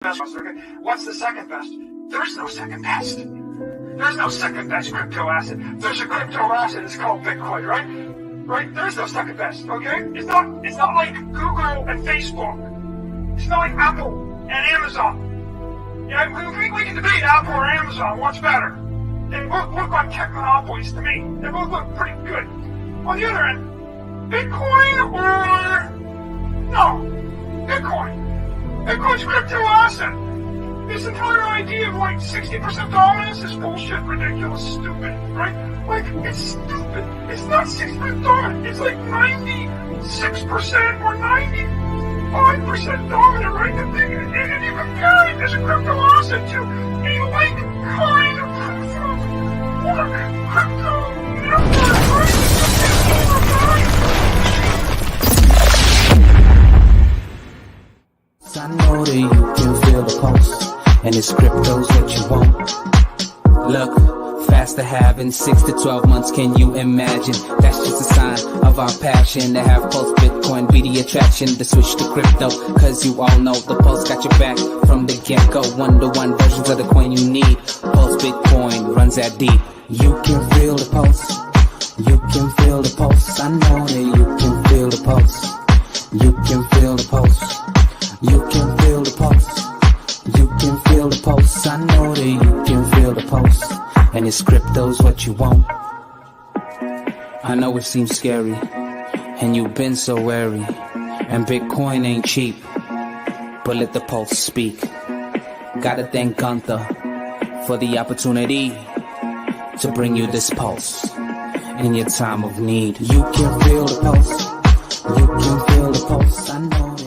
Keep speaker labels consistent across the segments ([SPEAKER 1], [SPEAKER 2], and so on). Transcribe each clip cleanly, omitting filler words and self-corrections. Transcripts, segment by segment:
[SPEAKER 1] best. Okay? What's the second best? There's no second best. There's no second best crypto asset. There's a crypto asset. It's called Bitcoin, right? Right? There's no second best. Okay? It's not like Google and Facebook. It's not like Apple and Amazon. Yeah, we can debate Apple or Amazon. What's better? They both look like tech monopolies to me. They both look pretty good. On the other end, Bitcoin or no, Bitcoin. Bitcoin's a crypto asset. This entire idea of like 60% dominance is bullshit, ridiculous, stupid, right? Like, it's stupid. It's not 60% dominant. It's like 96% or 95% dominant, right? And you compare it as a crypto asset to a like kind of proof of work crypto network, right?
[SPEAKER 2] I know that you can feel the pulse, and it's cryptos that you want. Look, fast to have in 6 to 12 months, can you imagine? That's just a sign of our passion to have PulseBitcoin be the attraction to switch to crypto. Cause you all know the Pulse got your back from the get-go. One-to-one versions of the coin you need. PulseBitcoin runs that deep. You can feel the pulse. You can feel the pulse. I know that you can feel the pulse. You can feel the pulse. You can feel the pulse. You can feel the pulse. I know that you can feel the pulse. And it's crypto's what you want. I know it seems scary, and you've been so wary. And Bitcoin ain't cheap, but let the pulse speak. Gotta thank Gunther for the opportunity to bring you this pulse in your time of need. You can feel the pulse. You can feel the pulse. I know that.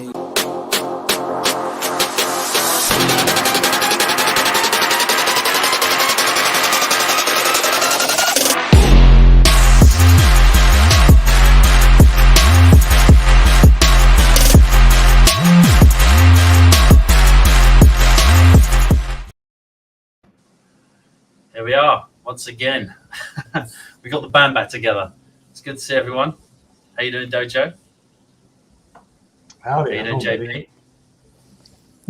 [SPEAKER 3] Here we are once again. We got the band back together. It's good to see everyone. How you doing, Dojo?
[SPEAKER 4] Howdy.
[SPEAKER 3] How you doing, JP?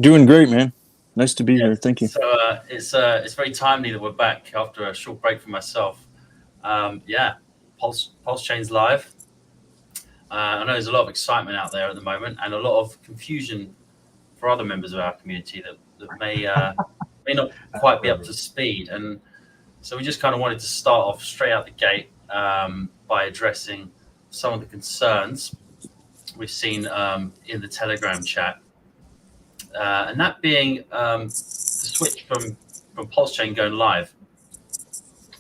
[SPEAKER 5] Doing great, man. Nice to be here. Thank you.
[SPEAKER 3] So it's very timely that we're back after a short break for myself. PulseChain's live. I know there's a lot of excitement out there at the moment and a lot of confusion for other members of our community that may not quite be up to speed. And so we just kind of wanted to start off straight out the gate by addressing some of the concerns we've seen in the Telegram chat. And that being the switch from PulseChain going live.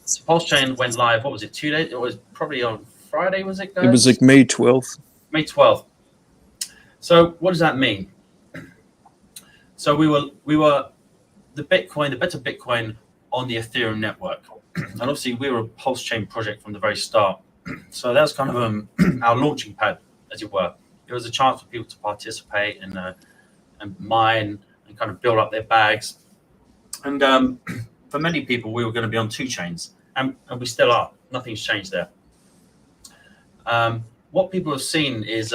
[SPEAKER 3] So PulseChain went live, what was it, 2 days? It was probably on Friday, was it, guys?
[SPEAKER 5] It was like May 12th.
[SPEAKER 3] May 12th. So what does that mean? So we were the better Bitcoin on the Ethereum network. And obviously we were a PulseChain project from the very start. So that was kind of our launching pad, as it were. It was a chance for people to participate and mine and kind of build up their bags. And for many people, we were going to be on 2 chains, and we still are. Nothing's changed there. What people have seen is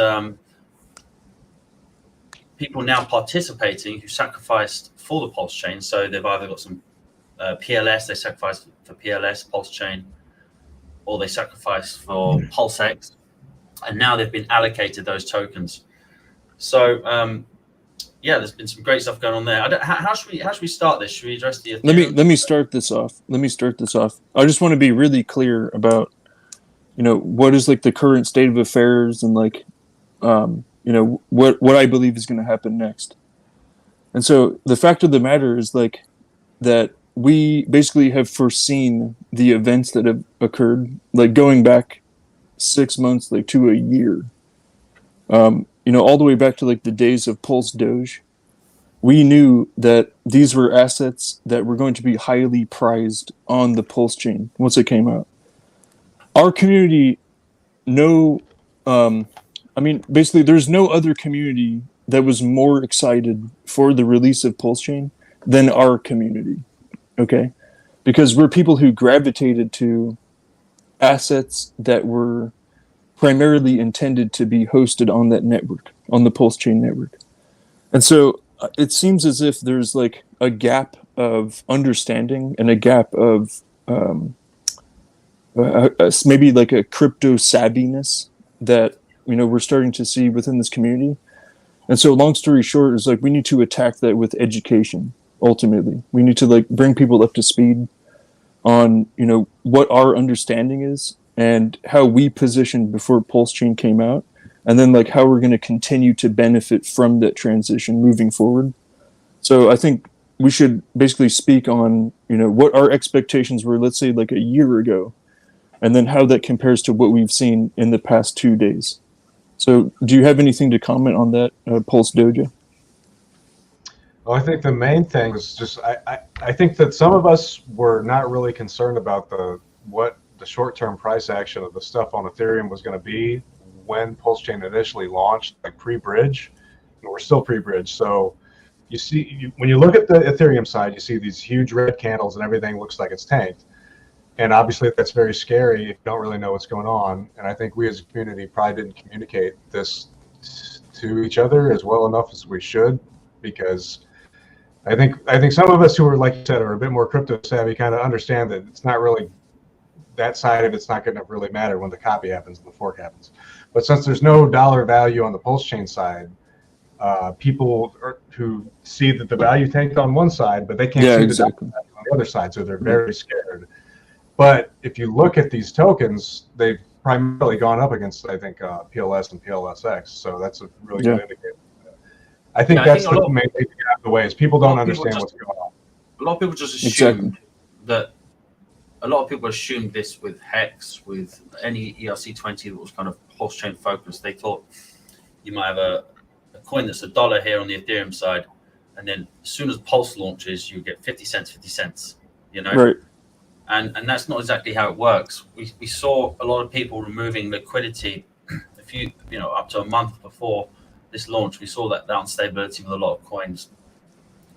[SPEAKER 3] people now participating who sacrificed for the PulseChain. So they've either got some PLS, they sacrificed for PLS, PulseChain, or they sacrificed for PulseX, and now they've been allocated those tokens. So there's been some great stuff going on there. How should we start this? Should we address the Ethereum?
[SPEAKER 5] Let me start this off. I just want to be really clear about, what is like the current state of affairs and like, what I believe is going to happen next. And so the fact of the matter is like that we basically have foreseen the events that have occurred, like going back 6 months, like to a year, all the way back to like the days of Pulse Doge. We knew that these were assets that were going to be highly prized on the Pulse chain once it came out. Our community, basically there's no other community that was more excited for the release of PulseChain than our community, okay? Because we're people who gravitated to assets that were primarily intended to be hosted on that network, on the PulseChain network. And so it seems as if there's like a gap of understanding and a gap of maybe like a crypto savviness that we're starting to see within this community. And so, long story short, is like we need to attack that with education. Ultimately, we need to like bring people up to speed on what our understanding is and how we positioned before PulseChain came out, and then like how we're going to continue to benefit from that transition moving forward. So I think we should basically speak on what our expectations were, let's say like a year ago, and then how that compares to what we've seen in the past 2 days. So do you have anything to comment on that, Pulse Doja?
[SPEAKER 4] Well, I think the main thing is just I think that some of us were not really concerned about what the short-term price action of the stuff on Ethereum was going to be when PulseChain initially launched, like pre-bridge, and we're still pre-bridge. So you see, when you look at the Ethereum side, you see these huge red candles and everything looks like it's tanked. And obviously that's very scary if you don't really know what's going on. And I think we as a community probably didn't communicate this to each other as well enough as we should, because I think some of us who are, like you said, are a bit more crypto savvy kind of understand that it's not really, that side of it's not going to really matter when the copy happens and the fork happens. But since there's no dollar value on the PulseChain side, people who see that the value tanked on one side, but they can't see the dollar value on the other side, so they're very scared. But if you look at these tokens, they've primarily gone up against, I think, PLS and PLSX. So that's a really good indicator. I think that's the main thing to get out of the way is people don't understand what's going on.
[SPEAKER 3] A lot of people just assume that a lot of people assumed this with Hex, with any ERC20 that was kind of PulseChain focused. They thought you might have a coin that's $1 here on the Ethereum side, and then as soon as Pulse launches, you get 50 cents, 50 cents,
[SPEAKER 5] Right.
[SPEAKER 3] And that's not exactly how it works. We saw a lot of people removing liquidity up to a month before this launch. We saw that instability with a lot of coins.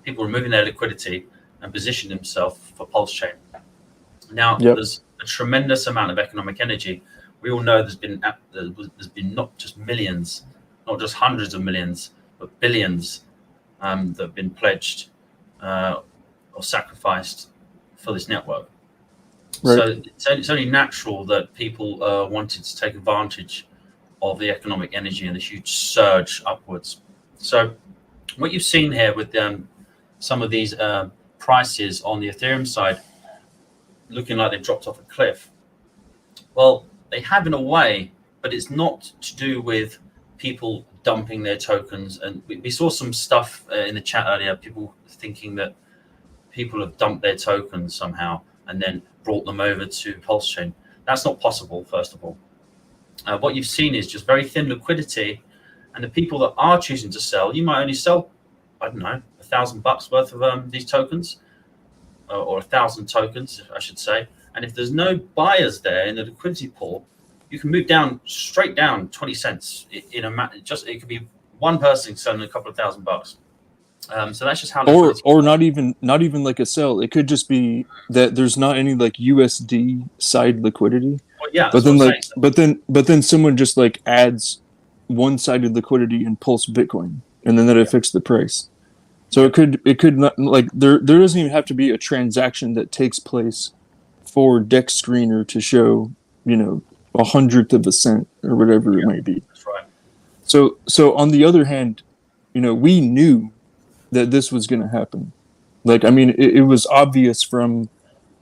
[SPEAKER 3] People removing their liquidity and positioning themselves for PulseChain. Now, there's a tremendous amount of economic energy. We all know there's been not just millions, not just hundreds of millions, but billions that have been pledged or sacrificed for this network. Right. So it's only natural that people wanted to take advantage of the economic energy and the huge surge upwards. So what you've seen here with some of these prices on the Ethereum side looking like they've dropped off a cliff. Well, they have in a way, but it's not to do with people dumping their tokens. And we saw some stuff in the chat earlier, people thinking that people have dumped their tokens somehow and then brought them over to PulseChain. That's not possible, first of all. What you've seen is just very thin liquidity, and the people that are choosing to sell, you might only sell, I don't know, $1,000 worth of these tokens, or 1,000 tokens, I should say. And if there's no buyers there in the liquidity pool, you can move down straight down 20 cents in it could be one person selling a couple of $1,000. So that's just how.
[SPEAKER 5] Or not even like a sell. It could just be that there's not any like USD side liquidity.
[SPEAKER 3] Well, yeah.
[SPEAKER 5] But then someone just like adds one-sided liquidity in PulseBitcoin, and then that affects the price. So it could not, like, there doesn't even have to be a transaction that takes place for DEX Screener to show 1/100th of a cent or whatever it might be.
[SPEAKER 3] That's right.
[SPEAKER 5] So on the other hand, we knew that this was going to happen. Like, I mean, it was obvious from,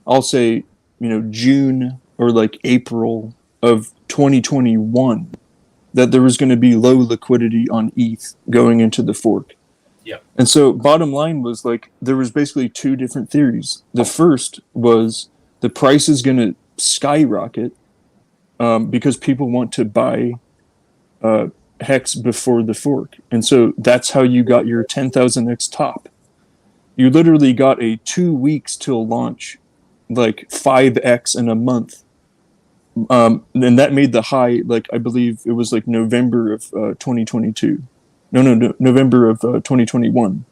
[SPEAKER 5] I'll say, June or like April of 2021 that there was going to be low liquidity on ETH going into the fork.
[SPEAKER 3] Yeah.
[SPEAKER 5] And so bottom line was like, there was basically two different theories. The first was the price is going to skyrocket because people want to buy Hex before the fork. And so that's how you got your 10,000x top. You literally got a 2 weeks till launch, like 5x in a month. And that made the high, like, I believe it was like November of 2022. No, November of 2021.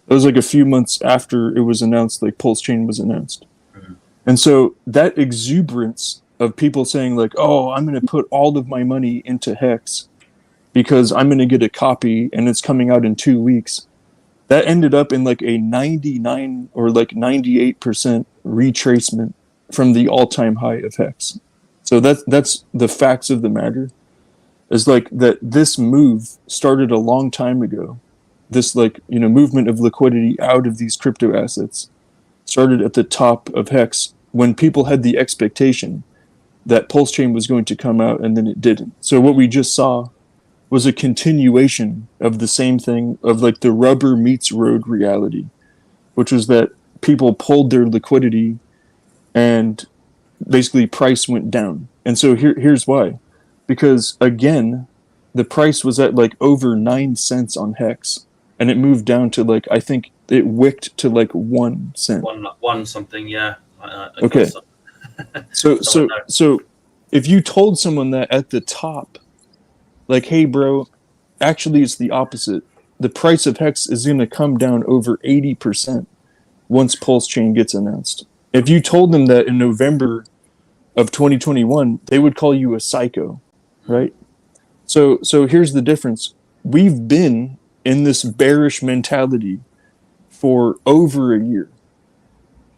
[SPEAKER 5] It was like a few months after it was announced, like PulseChain was announced. Mm-hmm. And so that exuberance of people saying like, oh, I'm going to put all of my money into Hex because I'm going to get a copy and it's coming out in 2 weeks. that ended up in like a 99 or like 98% retracement from the all-time high of Hex. So that's the facts of the matter. Is like that this move started a long time ago. This like, you know, movement of liquidity out of these crypto assets started at the top of Hex when people had the expectation that PulseChain was going to come out, and then it didn't. So what we just saw was a continuation of the same thing, of like the rubber meets road reality, which was that people pulled their liquidity and basically price went down. And so here's why. Because again, the price was at like over 9 cents on Hex, and it moved down to like, I think it wicked to like 1 cent.
[SPEAKER 3] One something, yeah.
[SPEAKER 5] Okay. So if you told someone that at the top, like, hey bro, actually it's the opposite. The price of Hex is going to come down over 80% once PulseChain gets announced. If you told them that in November of 2021, they would call you a psycho, right? So here's the difference. We've been in this bearish mentality for over a year.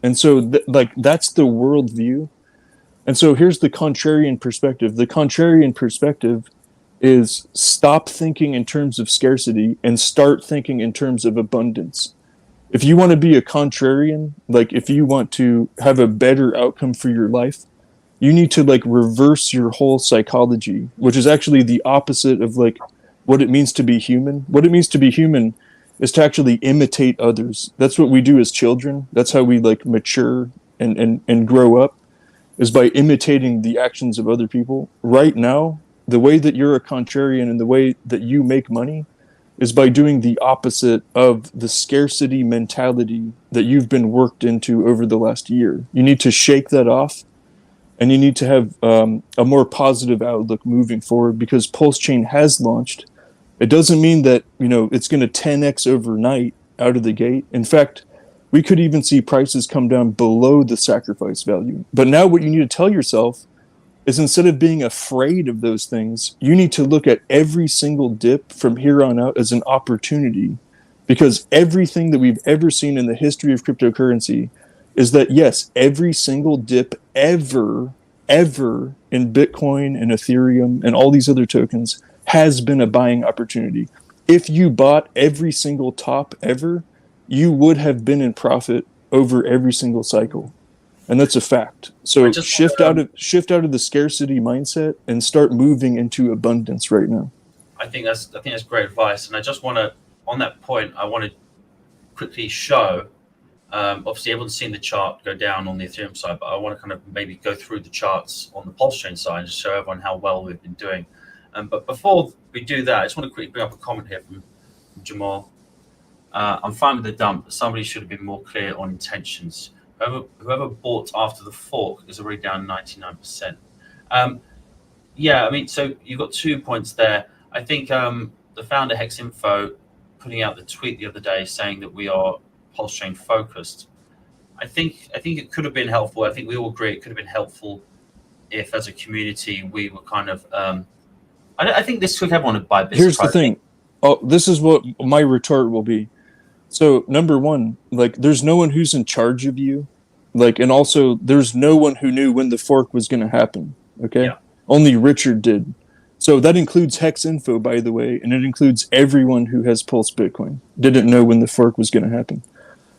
[SPEAKER 5] And so that's the worldview. And so here's the contrarian perspective. The contrarian perspective is stop thinking in terms of scarcity and start thinking in terms of abundance. If you want to be a contrarian, like if you want to have a better outcome for your life, you need to like reverse your whole psychology, which is actually the opposite of like what it means to be human. What it means to be human is to actually imitate others. That's what we do as children. That's how we like mature and grow up, is by imitating the actions of other people. Right now, the way that you're a contrarian and the way that you make money is by doing the opposite of the scarcity mentality that you've been worked into over the last year. You need to shake that off, and you need to have a more positive outlook moving forward, because PulseChain has launched. It doesn't mean that, you know, it's going to 10x overnight out of the gate. In fact, we could even see prices come down below the sacrifice value. But now what you need to tell yourself is, instead of being afraid of those things, you need to look at every single dip from here on out as an opportunity, because everything that we've ever seen in the history of cryptocurrency is that, yes, every single dip ever in Bitcoin and Ethereum and all these other tokens has been a buying opportunity. If you bought every single top ever, you would have been in profit over every single cycle. And that's a fact. So shift out of the scarcity mindset and start moving into abundance right now.
[SPEAKER 3] I think that's great advice. And I just want to, on that point, I want to quickly show. Obviously, everyone's seen the chart go down on the Ethereum side, but I want to kind of maybe go through the charts on the PulseChain side and just show everyone how well we've been doing. But before we do that, I just want to quickly bring up a comment here from Jamal. I'm fine with the dump. Somebody should have been more clear on intentions. Whoever bought after the fork is already down 99%. Yeah, I mean, so you've got 2 points there. I think the founder Hex Info putting out the tweet the other day saying that we are PulseChain focused. I think it could have been helpful. I think we all agree it could have been helpful if, as a community, we were kind of. I think this took everyone to buy business.
[SPEAKER 5] Here's the thing. Oh, this is what my retort will be. So number one, like, there's no one who's in charge of you, like, and also there's no one who knew when the fork was going to happen. Okay, yeah. Only Richard did. So that includes Hex Info, by the way, and it includes everyone who has PulseBitcoin didn't know when the fork was going to happen.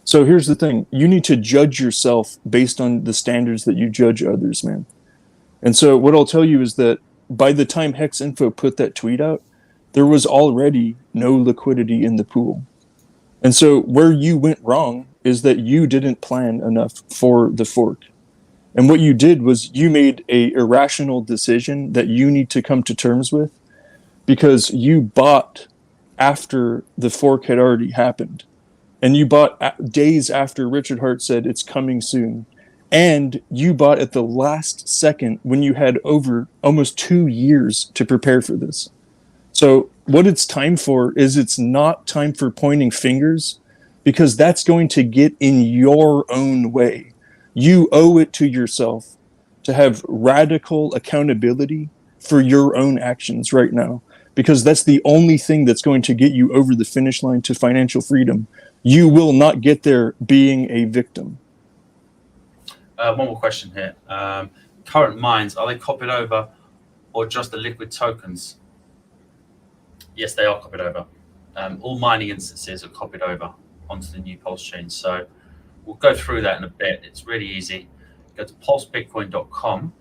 [SPEAKER 5] So here's the thing: you need to judge yourself based on the standards that you judge others, man. And so what I'll tell you is that by the time Hex Info put that tweet out, there was already no liquidity in the pool. And so where you went wrong is that you didn't plan enough for the fork. And what you did was you made a irrational decision that you need to come to terms with, because you bought after the fork had already happened. And you bought days after Richard Hart said it's coming soon. And you bought at the last second when you had over almost 2 years to prepare for this. So what it's time for is, it's not time for pointing fingers, because that's going to get in your own way. You owe it to yourself to have radical accountability for your own actions right now. because that's the only thing that's going to get you over the finish line to financial freedom. You will not get there being a victim.
[SPEAKER 3] One more question here. Current mines, are they copied over or just the liquid tokens? Yes, they are copied over. All mining instances are copied over onto the new PulseChain. So we'll go through that in a bit. It's really easy. Go to PulseBitcoin.com.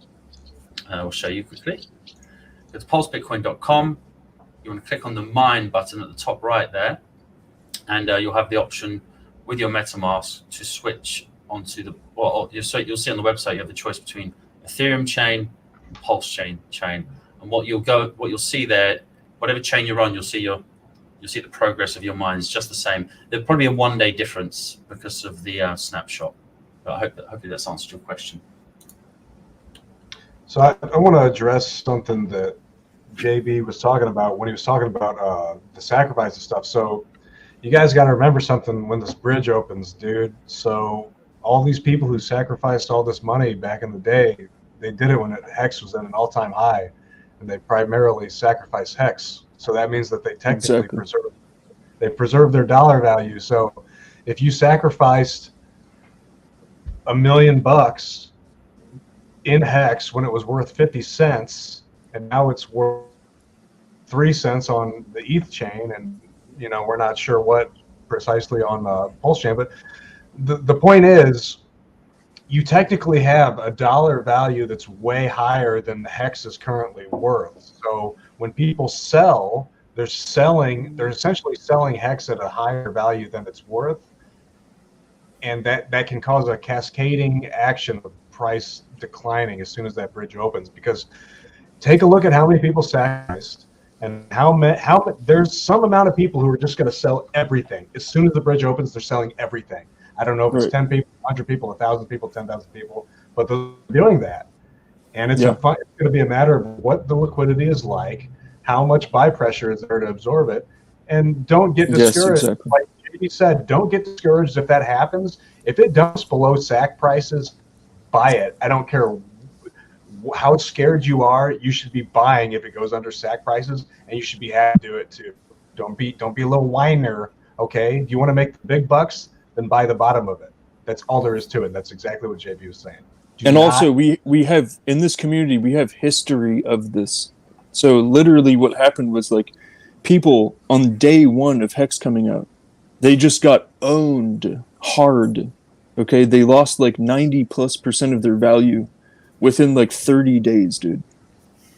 [SPEAKER 3] I'll show you quickly. Go to PulseBitcoin.com. You want to click on the mine button at the top right there, and you'll have the option with your MetaMask to switch onto the. Well, you'll see on the website you have the choice between Ethereum chain and PulseChain chain, and what you'll see there, whatever chain you're on, you'll see the progress of your mines just the same. There'll probably be a 1 day difference because of the snapshot. But hopefully that's answered your question.
[SPEAKER 4] So I want to address something that JB was talking about when he was talking about the sacrifice and stuff. So you guys got to remember something when this bridge opens, dude. So all these people who sacrificed all this money back in the day, they did it when Hex was at an all-time high, and they primarily sacrificed Hex. So that means that they technically preserved their dollar value. So if you sacrificed $1 million in Hex when it was worth 50 cents, and now it's worth 3 cents on the ETH chain, and we're not sure what precisely on PulseChain, but the point is, you technically have a dollar value that's way higher than the Hex is currently worth. So when people sell, they're essentially selling Hex at a higher value than it's worth, and that can cause a cascading action of price declining as soon as that bridge opens. Because take a look at how many people sacrificed, and how there's some amount of people who are just going to sell everything as soon as the bridge opens. They're selling everything. I don't know if it's 10 people, 100 people, 1,000 people, 10,000 people, but they're doing that. And it's going to be a matter of what the liquidity is like, how much buy pressure is there to absorb it, and don't get discouraged.
[SPEAKER 5] Yes, exactly.
[SPEAKER 4] Like JD said, don't get discouraged if that happens. If it dumps below SAC prices, buy it. I don't care how scared you are. You should be buying if it goes under SAC prices, and you should be happy to do it too. Don't be a little whiner. Okay, if you want to make the big bucks, then buy the bottom of it. That's all there is to it. That's exactly what JP was saying.
[SPEAKER 5] Also, we have in this community, we have history of this. So literally what happened was, like, people on day one of Hex coming out, they just got owned hard. Okay, they lost like 90+% of their value within like 30 days, dude.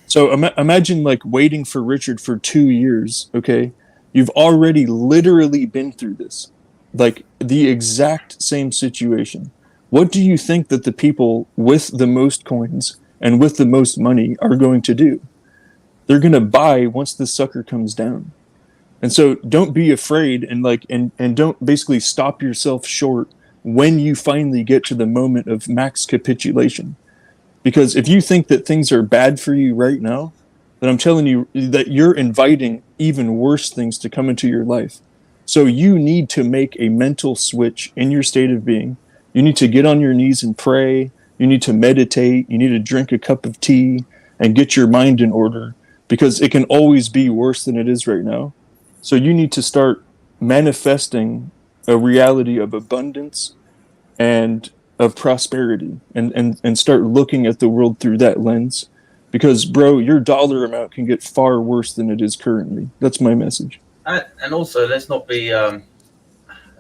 [SPEAKER 5] So imagine like waiting for Richard for 2 years. Okay, you've already literally been through this, like the exact same situation. What do you think that the people with the most coins and with the most money are going to do? They're going to buy once the sucker comes down. And so don't be afraid, and don't basically stop yourself short when you finally get to the moment of max capitulation. Because if you think that things are bad for you right now, then I'm telling you that you're inviting even worse things to come into your life. So you need to make a mental switch in your state of being. You need to get on your knees and pray. You need to meditate. You need to drink a cup of tea and get your mind in order, because it can always be worse than it is right now. So you need to start manifesting a reality of abundance and of prosperity, and start looking at the world through that lens. Because, bro, your dollar amount can get far worse than it is currently. That's my message.
[SPEAKER 3] And also, let's not be. And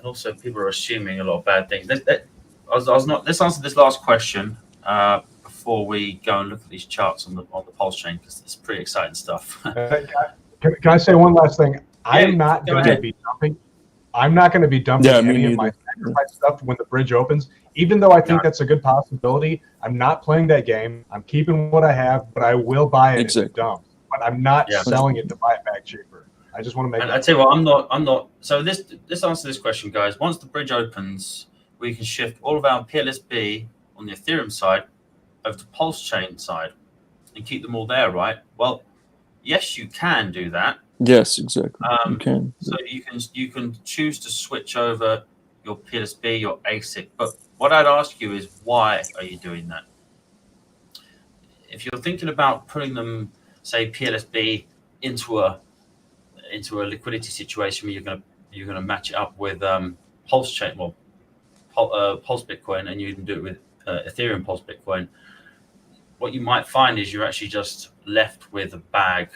[SPEAKER 3] also, people are assuming a lot of bad things. Let's answer this last question before we go and look at these charts on the PulseChain, because it's pretty exciting stuff.
[SPEAKER 4] Can I say one last thing? I'm not going to be dumping. I'm not going to be dumping any of my sacrifice stuff when the bridge opens. Even though I think that's a good possibility, I'm not playing that game. I'm keeping what I have, but I will buy it if it dumps. But I'm not selling it to buy it back cheaper. I just want to make.
[SPEAKER 3] And I tell you what, I'm not. So this answer this question, guys. Once the bridge opens, we can shift all of our PLSB on the Ethereum side over to PulseChain side and keep them all there, right? Well, yes, you can do that.
[SPEAKER 5] Yes, exactly. You can.
[SPEAKER 3] So you can choose to switch over your PLSB, your ASIC. But what I'd ask you is, why are you doing that? If you're thinking about putting them, say, PLSB into a into a liquidity situation where you're gonna match it up with PulseChain, well, PulseBitcoin, and you can do it with Ethereum PulseBitcoin. What you might find is you're actually just left with a bag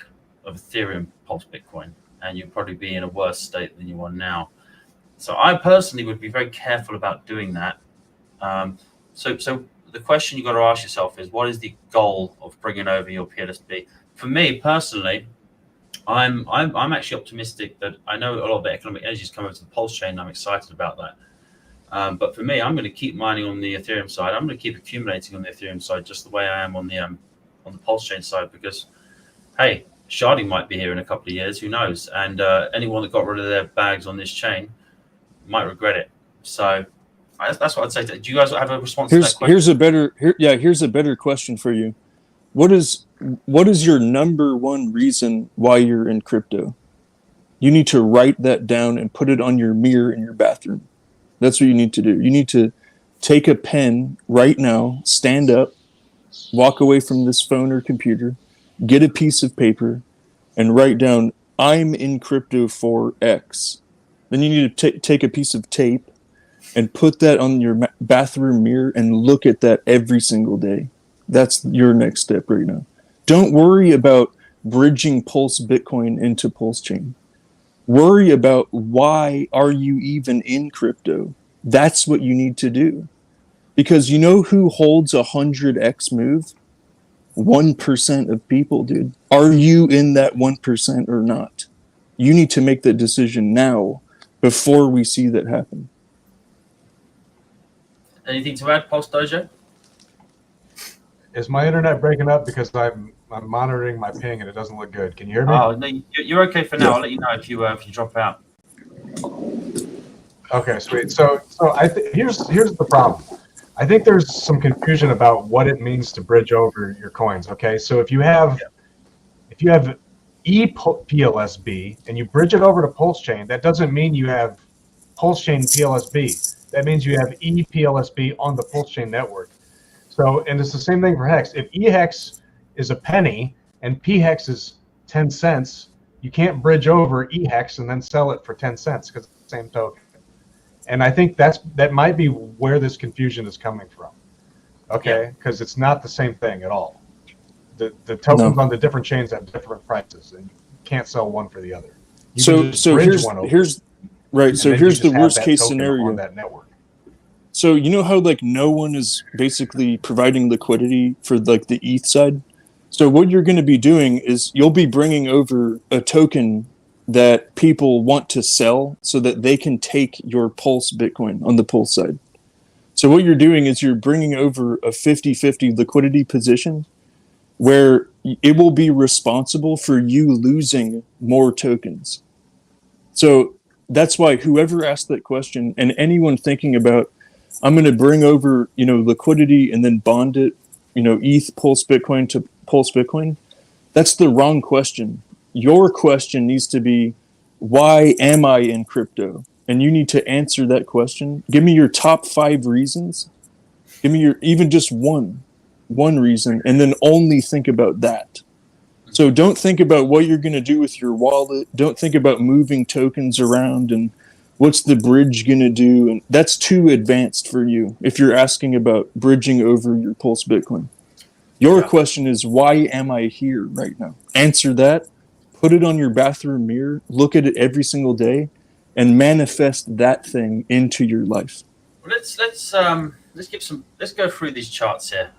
[SPEAKER 3] of Ethereum PulseBitcoin, and you'll probably be in a worse state than you are now. So I personally would be very careful about doing that. So the question you got to ask yourself is, what is the goal of bringing over your PLSB? For me personally, I'm actually optimistic that I know a lot of the economic energy is coming to the PulseChain, and I'm excited about that. But for me, I'm going to keep mining on the Ethereum side. I'm going to keep accumulating on the Ethereum side, just the way I am on the PulseChain side, because hey, sharding might be here in a couple of years, who knows? And anyone that got rid of their bags on this chain might regret it. So that's what I'd say. Do you guys have a response to that question?
[SPEAKER 5] Here's a better question for you. What is your number one reason why you're in crypto? You need to write that down and put it on your mirror in your bathroom. That's what you need to do. You need to take a pen right now, stand up, walk away from this phone or computer, get a piece of paper, and write down, I'm in crypto for X. Then you need to take a piece of tape and put that on your bathroom mirror and look at that every single day. That's your next step right now. Don't worry about bridging PulseBitcoin into PulseChain. Worry about why are you even in crypto. That's what you need to do. Because you know who holds 100x move? 1% of people, dude. Are you in that 1% or not? You need to make that decision now before we see that happen.
[SPEAKER 3] Anything to add, Pulse Dojo?
[SPEAKER 4] Is my internet breaking up? Because I'm monitoring my ping and it doesn't look good. Can you hear me?
[SPEAKER 3] Oh, no, you're okay for now. I'll let you know if you drop out.
[SPEAKER 4] Okay, sweet. So here's the problem. I think there's some confusion about what it means to bridge over your coins. Okay, so if you have ePLSB and you bridge it over to PulseChain, that doesn't mean you have PulseChain PLSB. That means you have ePLSB on the PulseChain network. So, and it's the same thing for Hex. If eHex is a penny and pHex is 10 cents, you can't bridge over eHex and then sell it for 10 cents because it's the same token. And I think that might be where this confusion is coming from. Okay, because it's not the same thing at all. The tokens on the different chains have different prices, and you can't sell one for the other.
[SPEAKER 5] So here's the worst case scenario
[SPEAKER 4] on that network.
[SPEAKER 5] So you know how like no one is basically providing liquidity for like the ETH side? So what you're going to be doing is you'll be bringing over a token that people want to sell so that they can take your Pulse Bitcoin on the Pulse side. So what you're doing is you're bringing over a 50-50 liquidity position where it will be responsible for you losing more tokens. So that's why whoever asked that question and anyone thinking about, I'm going to bring over, liquidity and then bond it, ETH Pulse Bitcoin to Pulse Bitcoin, that's the wrong question. Your question needs to be, why am I in crypto? And you need to answer that question. Give me your top 5 reasons. Give me even just one reason, and then only think about that. So don't think about what you're going to do with your wallet. Don't think about moving tokens around and what's the bridge going to do. And that's too advanced for you if you're asking about bridging over your Pulse Bitcoin. Your question is, why am I here right now? Answer that. Put it on your bathroom mirror, look at it every single day, and manifest that thing into your life.
[SPEAKER 3] Well, let's go through these charts here.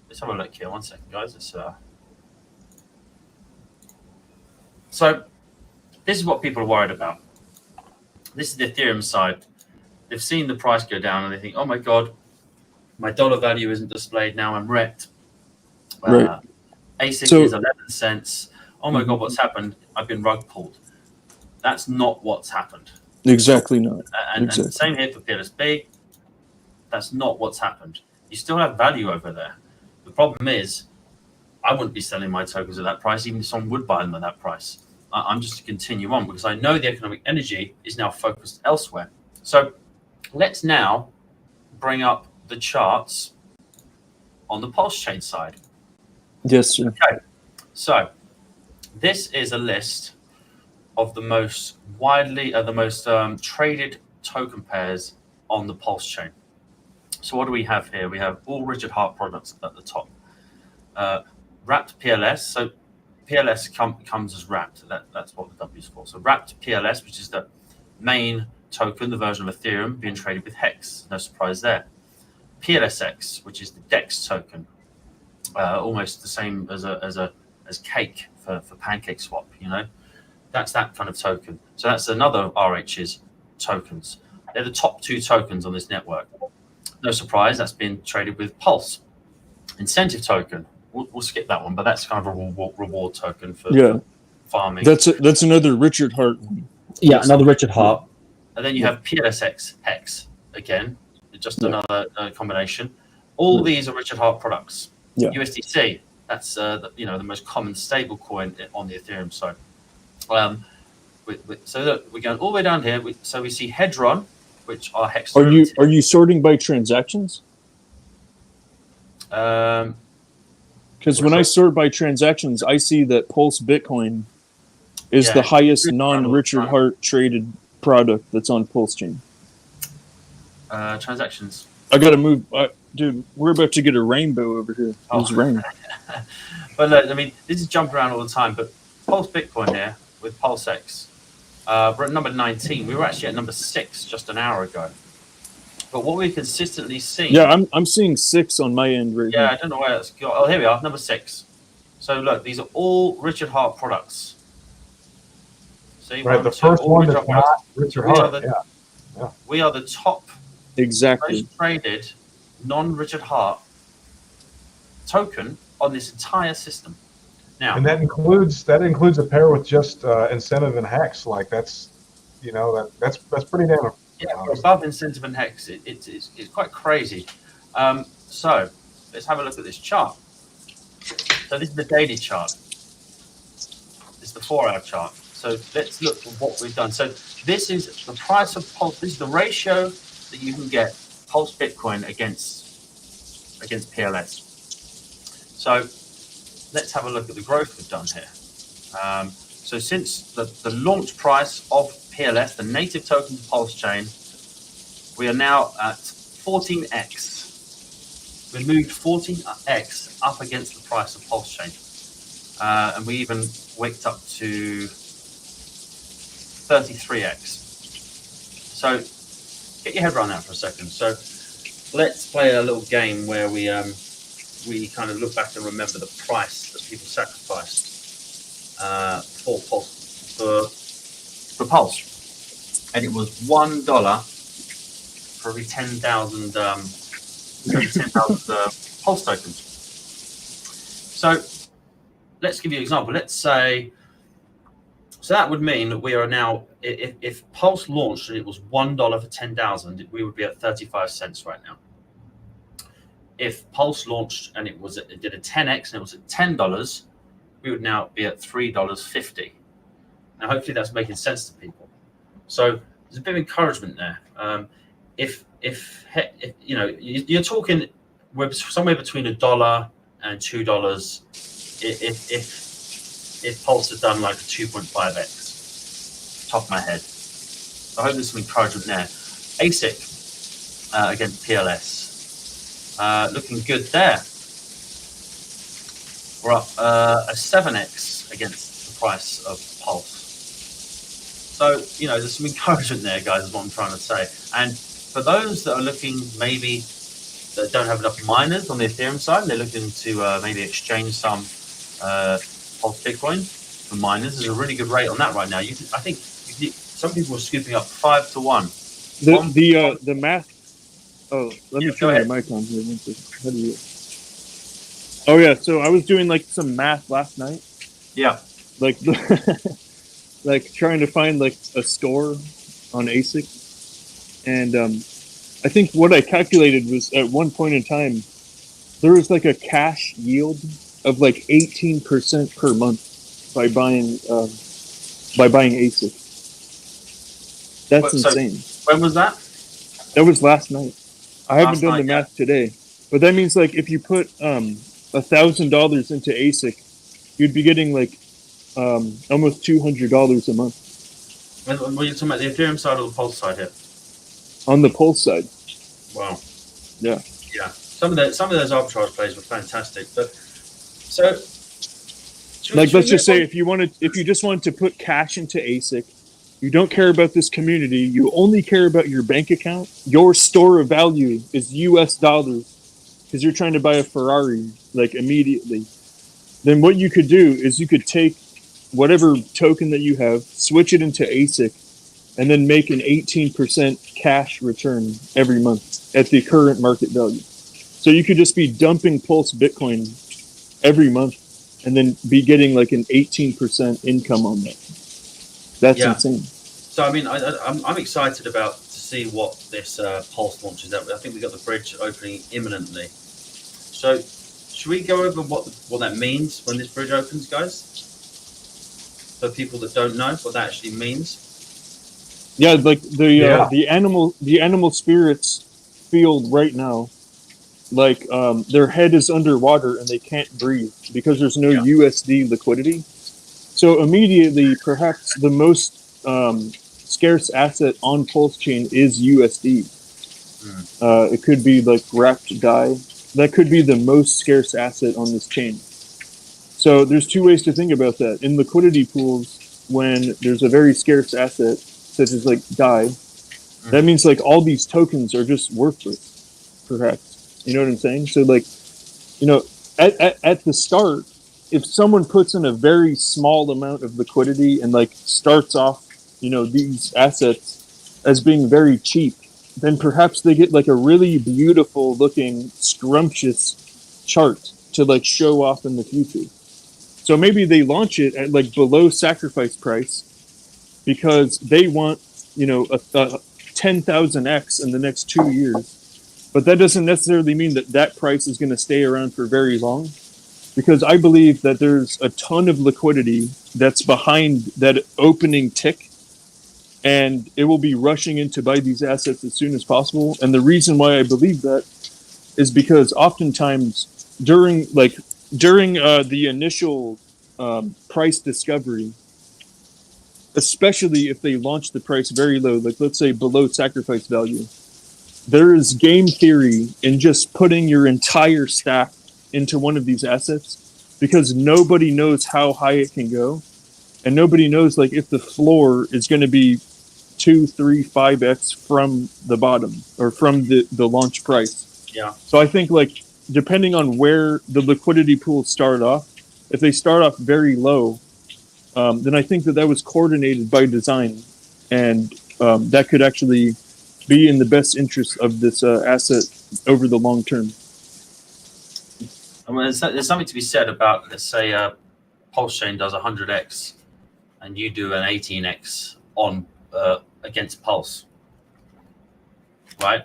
[SPEAKER 3] Let's have a look here. 1 second, guys. So this is what people are worried about. This is the Ethereum side. They've seen the price go down and they think, oh my God, my dollar value isn't displayed now. I'm wrecked.
[SPEAKER 5] Right.
[SPEAKER 3] ASIC is 11 cents. Oh my God, what's happened? I've been rug pulled. That's not what's happened.
[SPEAKER 5] Exactly not.
[SPEAKER 3] And same here for PLSB. That's not what's happened. You still have value over there. The problem is, I wouldn't be selling my tokens at that price, even if someone would buy them at that price. I'm just to continue on because I know the economic energy is now focused elsewhere. So let's now bring up the charts on the PulseChain side.
[SPEAKER 5] Yes, sir.
[SPEAKER 3] Okay. So This is a list of the most traded token pairs on the PulseChain. So what do we have here? We have all Richard Hart products at the top. Wrapped PLS. So PLS comes as wrapped. That's what the W is for. So wrapped PLS, which is the main token, the version of Ethereum being traded with Hex. No surprise there. PLSX, which is the DEX token, almost the same as Cake for Pancake Swap. That's that kind of token. So that's another RH's tokens. They're the top 2 tokens on this network. No surprise, that's been traded with Pulse. Incentive token. We'll skip that one, but that's kind of a reward token for farming.
[SPEAKER 5] That's another Richard Hart one.
[SPEAKER 6] Yeah, another Richard Hart.
[SPEAKER 3] And then you have PLSX Hex again, just another combination. All these are Richard Hart products.
[SPEAKER 5] Yeah.
[SPEAKER 3] USDC, that's the most common stable coin on the Ethereum side. So look, we're going all the way down here. So we see Hedron, which are Hex.
[SPEAKER 5] Are you sorting by transactions? Because when I sort by transactions, I see that PulseBitcoin is the highest non-Richard Hart traded product that's on PulseChain.
[SPEAKER 3] Transactions.
[SPEAKER 5] I gotta move, dude. We're about to get a rainbow over here. It's rain.
[SPEAKER 3] But look, I mean, this is jumping around all the time. But PulseBitcoin here with PulseX, we're at number 19. We were actually at number 6 just an hour ago. But what we've consistently seen...
[SPEAKER 5] Yeah, I'm seeing 6 on my end right now.
[SPEAKER 3] Yeah, I don't know where that's got... Oh, here we are, number 6. So look, these are all Richard Hart products. See,
[SPEAKER 4] right, the first one that's not Richard Hart.
[SPEAKER 3] We are the top
[SPEAKER 5] exactly
[SPEAKER 3] most traded non-Richard Hart token on this entire system. Now,
[SPEAKER 4] and that includes a pair with just incentive and Hex. Like that's pretty damn.
[SPEAKER 3] Yeah, above incentive and Hex, it's quite crazy. So let's have a look at this chart. So this is the daily chart. This is the 4-hour chart. So let's look at what we've done. So this is the price of Pulse. This is the ratio that you can get PulseBitcoin against PLS. So let's have a look at the growth we've done here. So since the launch price of PLS, the native token of PulseChain, we are now at 14x. We moved 14x up against the price of PulseChain. And we even waked up to 33x. So get your head around that for a second. So let's play a little game where we kind of look back and remember the price that people sacrificed for Pulse, and it was $1 for every 10,000 Pulse tokens. So let's give you an example. Let's say, so that would mean that we are now, if Pulse launched and it was $1 for 10,000, we would be at 35 cents right now. If Pulse launched and it did a 10x and it was at $10, we would now be at $3.50. Now, hopefully that's making sense to people. So there's a bit of encouragement there. If you're talking somewhere between $1 and $2. If Pulse had done like a 2.5x, top of my head. I hope there's some encouragement there. ASIC against PLS. Looking good there. We're up a 7x against the price of Pulse. So, there's some encouragement there, guys, is what I'm trying to say. And for those that are looking maybe that don't have enough miners on the Ethereum side, they're looking to maybe exchange some PulseBitcoin for miners. There's a really good rate on that right now. I think some people are scooping up 5 to 1.
[SPEAKER 5] The math. Oh, let me turn my mic on here. How do you? Oh yeah, so I was doing like some math last night.
[SPEAKER 3] Yeah.
[SPEAKER 5] Like like trying to find like a store on ASIC, and I think what I calculated was at one point in time there was like a cash yield of like 18% per month by buying ASIC. That's insane.
[SPEAKER 3] When was that?
[SPEAKER 5] That was last night. I haven't done the math today, but that means like if you put $1,000 into ASIC, you'd be getting like almost $200 a month.
[SPEAKER 3] When you're talking about the Ethereum side or the Pulse side here?
[SPEAKER 5] On the Pulse side.
[SPEAKER 3] Wow.
[SPEAKER 5] Yeah.
[SPEAKER 3] Yeah. Some of those arbitrage plays were fantastic. But so
[SPEAKER 5] let's just say if you just wanted to put cash into ASIC, you don't care about this community, you only care about your bank account, your store of value is US dollars because you're trying to buy a Ferrari like immediately, then what you could do is you could take whatever token that you have, switch it into ASIC, and then make an 18% cash return every month at the current market value. So you could just be dumping Pulse Bitcoin every month and then be getting like an 18% income on that. That's insane.
[SPEAKER 3] So I mean, I'm excited to see what this Pulse launches out. I think we got the bridge opening imminently. So should we go over what that means when this bridge opens, guys? For people that don't know what that actually means.
[SPEAKER 5] Yeah, like the animal spirits field right now, like their head is underwater and they can't breathe because there's no USD liquidity. So immediately, perhaps the most scarce asset on PulseChain is USD. It could be like wrapped DAI. That could be the most scarce asset on this chain. So there's two ways to think about that. In liquidity pools, when there's a very scarce asset, such as like DAI, that means like all these tokens are just worthless, perhaps. You know what I'm saying? So like, you know, at the start, if someone puts in a very small amount of liquidity and like starts off, you know, these assets as being very cheap, then perhaps they get like a really beautiful looking scrumptious chart to like show off in the future. So maybe they launch it at like below sacrifice price because they want, you know, a 10,000x in the next 2 years. But that doesn't necessarily mean that price is going to stay around for very long. Because I believe that there's a ton of liquidity that's behind that opening tick, and it will be rushing in to buy these assets as soon as possible. And the reason why I believe that is because oftentimes during the initial price discovery, especially if they launch the price very low, like let's say below sacrifice value, there is game theory in just putting your entire stack into one of these assets because nobody knows how high it can go, and nobody knows like if the floor is going to be 2, 3, 5x from the bottom or from the launch price.
[SPEAKER 3] Yeah.
[SPEAKER 5] So I think like depending on where the liquidity pools start off, if they start off very low, then I think that was coordinated by design, and that could actually be in the best interest of this asset over the long term.
[SPEAKER 3] I mean, there's something to be said about, let's say, PulseChain does 100x, and you do an 18x on against Pulse, right?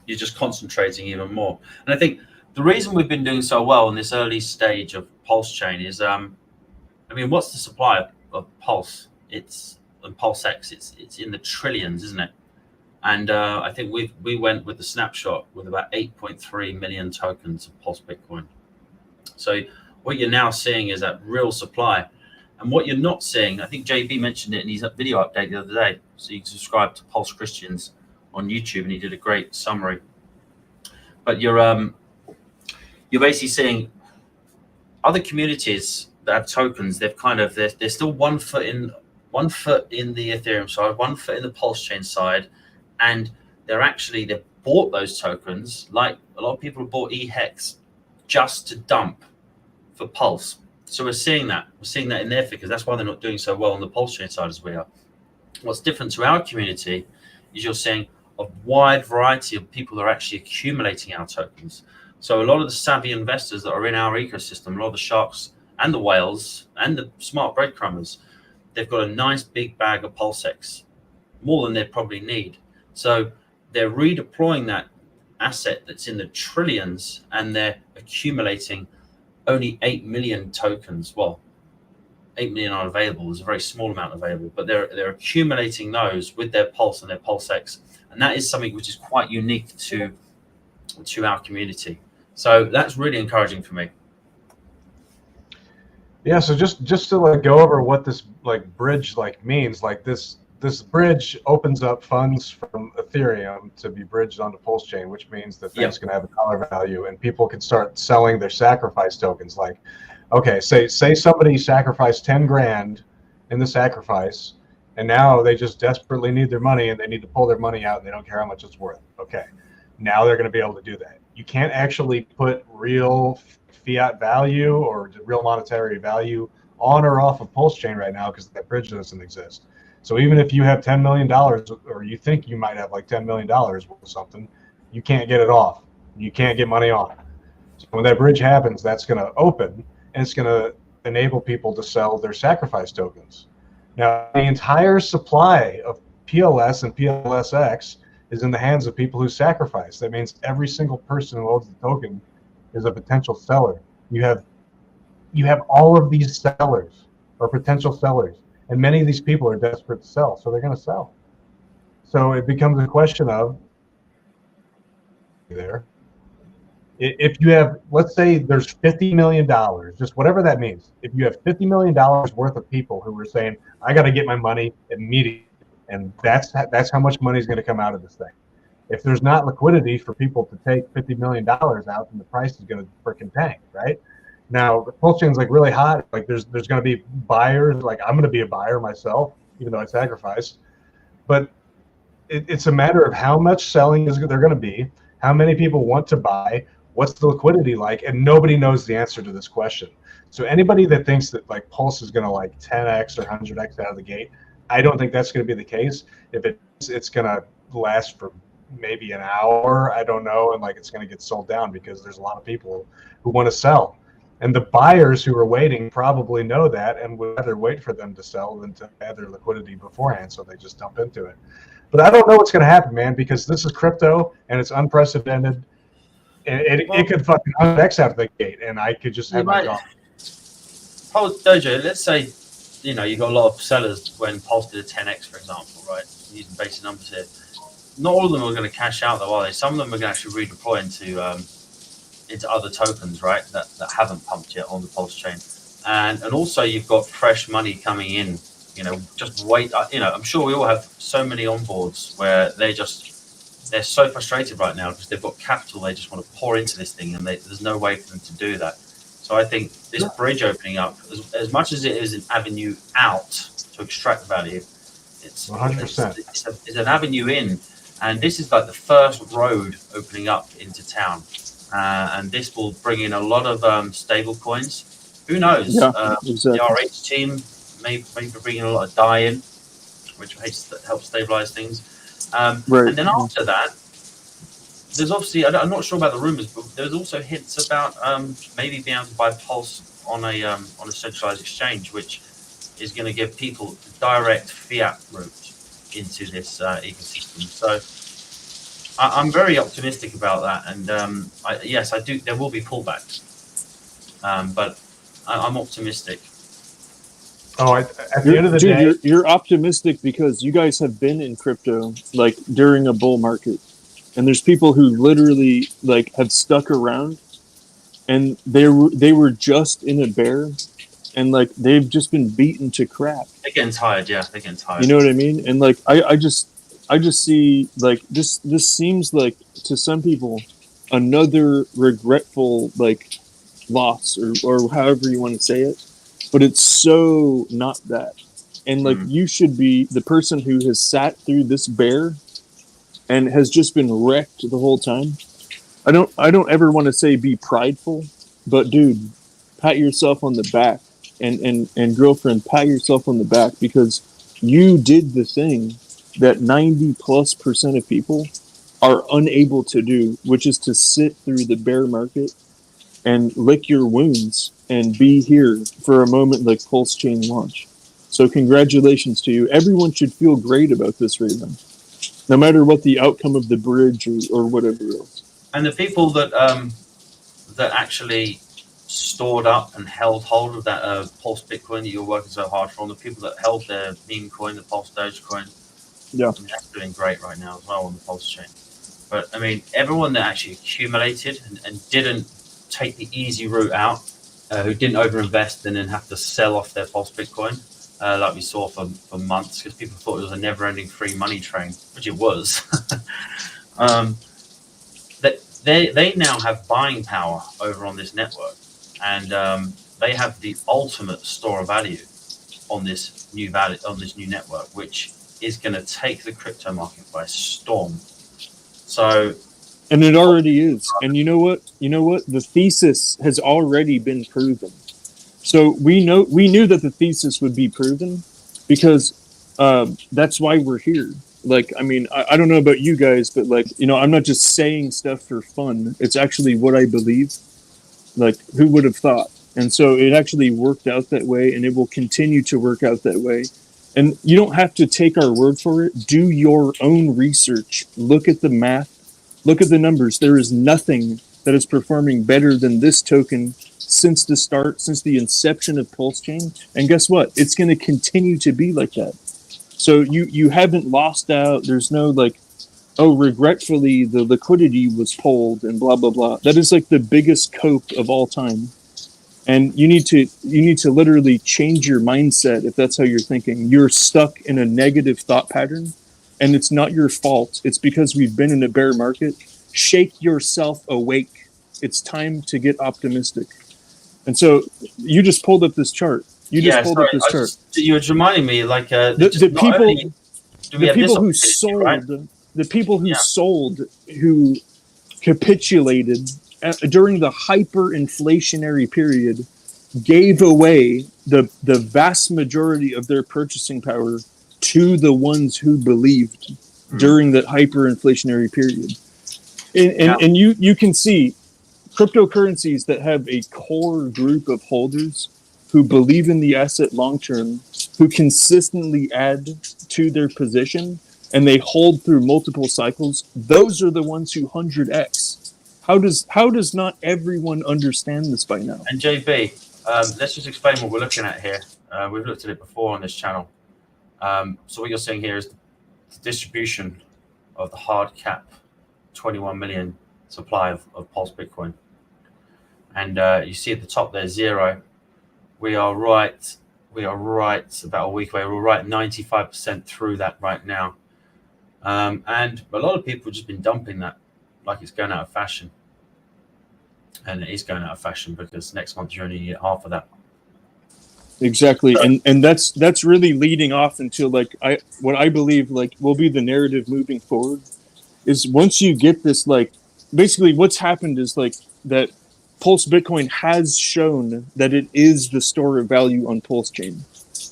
[SPEAKER 3] You're just concentrating even more. And I think the reason we've been doing so well in this early stage of PulseChain is, I mean, what's the supply of Pulse? And PulseX, it's in the trillions, isn't it? And I think we went with the snapshot with about 8.3 million tokens of Pulse Bitcoin. So what you're now seeing is that real supply. And what you're not seeing, I think JB mentioned it in his video update the other day. So you can subscribe to Pulse Christians on YouTube, and he did a great summary. But you're basically seeing other communities that have tokens. They've they're still one foot in the Ethereum side, 1 foot in the PulseChain side. And they've bought those tokens, like a lot of people have bought eHex just to dump for Pulse. So we're seeing that in their figures. That's why they're not doing so well on the PulseChain side as we are. What's different to our community is you're seeing a wide variety of people that are actually accumulating our tokens. So a lot of the savvy investors that are in our ecosystem, a lot of the sharks and the whales and the smart breadcrumbers, they've got a nice big bag of PulseX, more than they probably need. So they're redeploying that asset that's in the trillions, and they're accumulating only 8 million tokens. Well, 8 million are available. There's a very small amount available, but they're accumulating those with their Pulse and their PulseX. And that is something which is quite unique to our community. So that's really encouraging for me.
[SPEAKER 4] Yeah, so just to like go over what this like bridge like means, like this bridge opens up funds from Ethereum to be bridged onto PulseChain, which means that things
[SPEAKER 3] Yep.
[SPEAKER 4] can have a dollar value and people can start selling their sacrifice tokens. Like, okay, say somebody sacrificed 10 grand in the sacrifice, and now they just desperately need their money and they need to pull their money out and they don't care how much it's worth. Okay, now they're going to be able to do that. You can't actually put real fiat value or real monetary value on or off of PulseChain right now because that bridge doesn't exist. So even if you have $10 million or you think you might have like $10 million worth of something, you can't get it off. You can't get money off. So when that bridge happens, that's going to open and it's going to enable people to sell their sacrifice tokens. Now, the entire supply of PLS and PLSX is in the hands of people who sacrifice. That means every single person who owns the token is a potential seller. You have all of these sellers or potential sellers, and many of these people are desperate to sell, so they're going to sell. So it becomes a question of there. If you have, let's say there's $50 million, just whatever that means. If you have $50 million worth of people who are saying, I got to get my money immediately, and that's how much money is going to come out of this thing. If there's not liquidity for people to take $50 million out, then the price is going to freaking tank, right? Now, the PulseChain's like really hot. Like there's going to be buyers. Like I'm going to be a buyer myself, even though I sacrificed. But it's a matter of how much selling is there going to be, how many people want to buy, what's the liquidity like, and nobody knows the answer to this question. So anybody that thinks that like Pulse is going to like 10x or 100x out of the gate, I don't think that's going to be the case. If it's going to last for maybe an hour, I don't know, and like it's going to get sold down because there's a lot of people who want to sell. And the buyers who are waiting probably know that and would rather wait for them to sell than to add their liquidity beforehand, so they just dump into it. But I don't know what's going to happen, man, because this is crypto and it's unprecedented. And it could fucking 100x out of the gate, and I could just have my jaw.
[SPEAKER 3] Pulse Dojo, let's say, you know, you got a lot of sellers when Pulse did a 10x, for example, right? Using basic numbers here. Not all of them are going to cash out, though, are they? Some of them are going to actually redeploy into other tokens, right? That haven't pumped yet on the Pulse chain, and also you've got fresh money coming in. You know, just wait. You know, I'm sure we all have so many onboards where they're so frustrated right now because they've got capital they just want to pour into this thing, and there's no way for them to do that. So I think this bridge opening up, as much as it is an avenue out to extract value, it's
[SPEAKER 4] 100%.
[SPEAKER 3] It's an avenue in, and this is like the first road opening up into town. And this will bring in a lot of stable coins. Who knows?
[SPEAKER 5] Exactly.
[SPEAKER 3] The RH team may bring in a lot of DAI, which helps stabilize things.
[SPEAKER 5] Right.
[SPEAKER 3] And then after that, there's obviously, I'm not sure about the rumors, but there's also hints about maybe being able to buy Pulse on a centralized exchange, which is going to give people a direct fiat route into this ecosystem. So I'm very optimistic about that, and yes, I do. There will be pullbacks, but I'm optimistic.
[SPEAKER 4] Oh, at the end of the day,
[SPEAKER 5] you're optimistic because you guys have been in crypto like during a bull market, and there's people who literally like have stuck around, and they were just in a bear, and like they've just been beaten to crap.
[SPEAKER 3] They're getting tired, yeah. They're getting tired.
[SPEAKER 5] You know what I mean? And like I just see like this seems like to some people another regretful like loss or however you want to say it, but it's so not that. And like you should be the person who has sat through this bear and has just been wrecked the whole time. I don't ever want to say be prideful, but dude, pat yourself on the back and girlfriend, pat yourself on the back because you did the thing that 90+% of people are unable to do, which is to sit through the bear market and lick your wounds and be here for a moment like PulseChain launch. So congratulations to you. Everyone should feel great about this right now, no matter what the outcome of the bridge or whatever else.
[SPEAKER 3] And the people that actually stored up and held hold of that PulseBitcoin that you're working so hard for, and the people that held their meme coin, the Pulse Dogecoin,
[SPEAKER 5] yeah,
[SPEAKER 3] I mean, that's doing great right now as well on the Pulse chain. But I mean, everyone that actually accumulated and didn't take the easy route out, who didn't overinvest and then have to sell off their Pulse Bitcoin, like we saw for months, because people thought it was a never-ending free money train, which it was. They now have buying power over on this network, and they have the ultimate store of value on this new network, which is going to take the crypto market by storm. So,
[SPEAKER 5] and it already is. And you know what? The thesis has already been proven. So we knew that the thesis would be proven, because that's why we're here. Like, I mean, I don't know about you guys, but like, I'm not just saying stuff for fun. It's actually what I believe. Like, who would have thought? And so it actually worked out that way, and it will continue to work out that way. And you don't have to take our word for it. Do your own research. Look at the math. Look at the numbers. There is nothing that is performing better than this token since the inception of PulseChain. And guess what? It's going to continue to be like that. So you haven't lost out. There's no like, oh, regretfully, the liquidity was pulled and blah, blah, blah. That is like the biggest cope of all time. And you need to literally change your mindset if that's how you're thinking. You're stuck in a negative thought pattern, and it's not your fault. It's because we've been in a bear market. Shake yourself awake. It's time to get optimistic. And so you just pulled up this chart. You were
[SPEAKER 3] reminding me, like
[SPEAKER 5] the people who sold, who capitulated during the hyperinflationary period, gave away the vast majority of their purchasing power to the ones who believed during that hyperinflationary period. And you can see cryptocurrencies that have a core group of holders who believe in the asset long term, who consistently add to their position, and they hold through multiple cycles. Those are the ones who 100x. How does not everyone understand this by now?
[SPEAKER 3] And JB, let's just explain what we're looking at here. We've looked at it before on this channel. So what you're seeing here is the distribution of the hard cap 21 million supply of Pulse Bitcoin. And you see at the top there, 0. We are right about a week away. We're right 95% through that right now. And a lot of people have just been dumping that like it's going out of fashion. And it is going out of fashion, because next month you're only get half of that.
[SPEAKER 5] Exactly. And that's really leading off into like what I believe like will be the narrative moving forward, is once you get this, like basically what's happened is like that Pulse Bitcoin has shown that it is the store of value on PulseChain.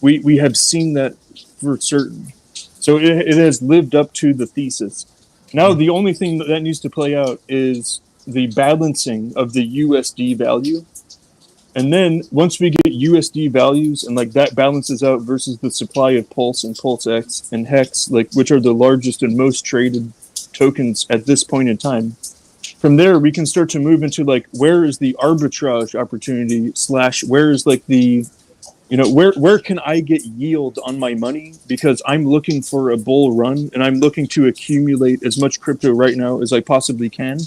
[SPEAKER 5] We have seen that for certain. So it has lived up to the thesis. Now the only thing that needs to play out is the balancing of the USD value. And then once we get USD values and like that balances out versus the supply of Pulse and PulseX and Hex, like which are the largest and most traded tokens at this point in time, from there we can start to move into like, where is the arbitrage opportunity / where is like the, where can I get yield on my money, because I'm looking for a bull run and I'm looking to accumulate as much crypto right now as I possibly can.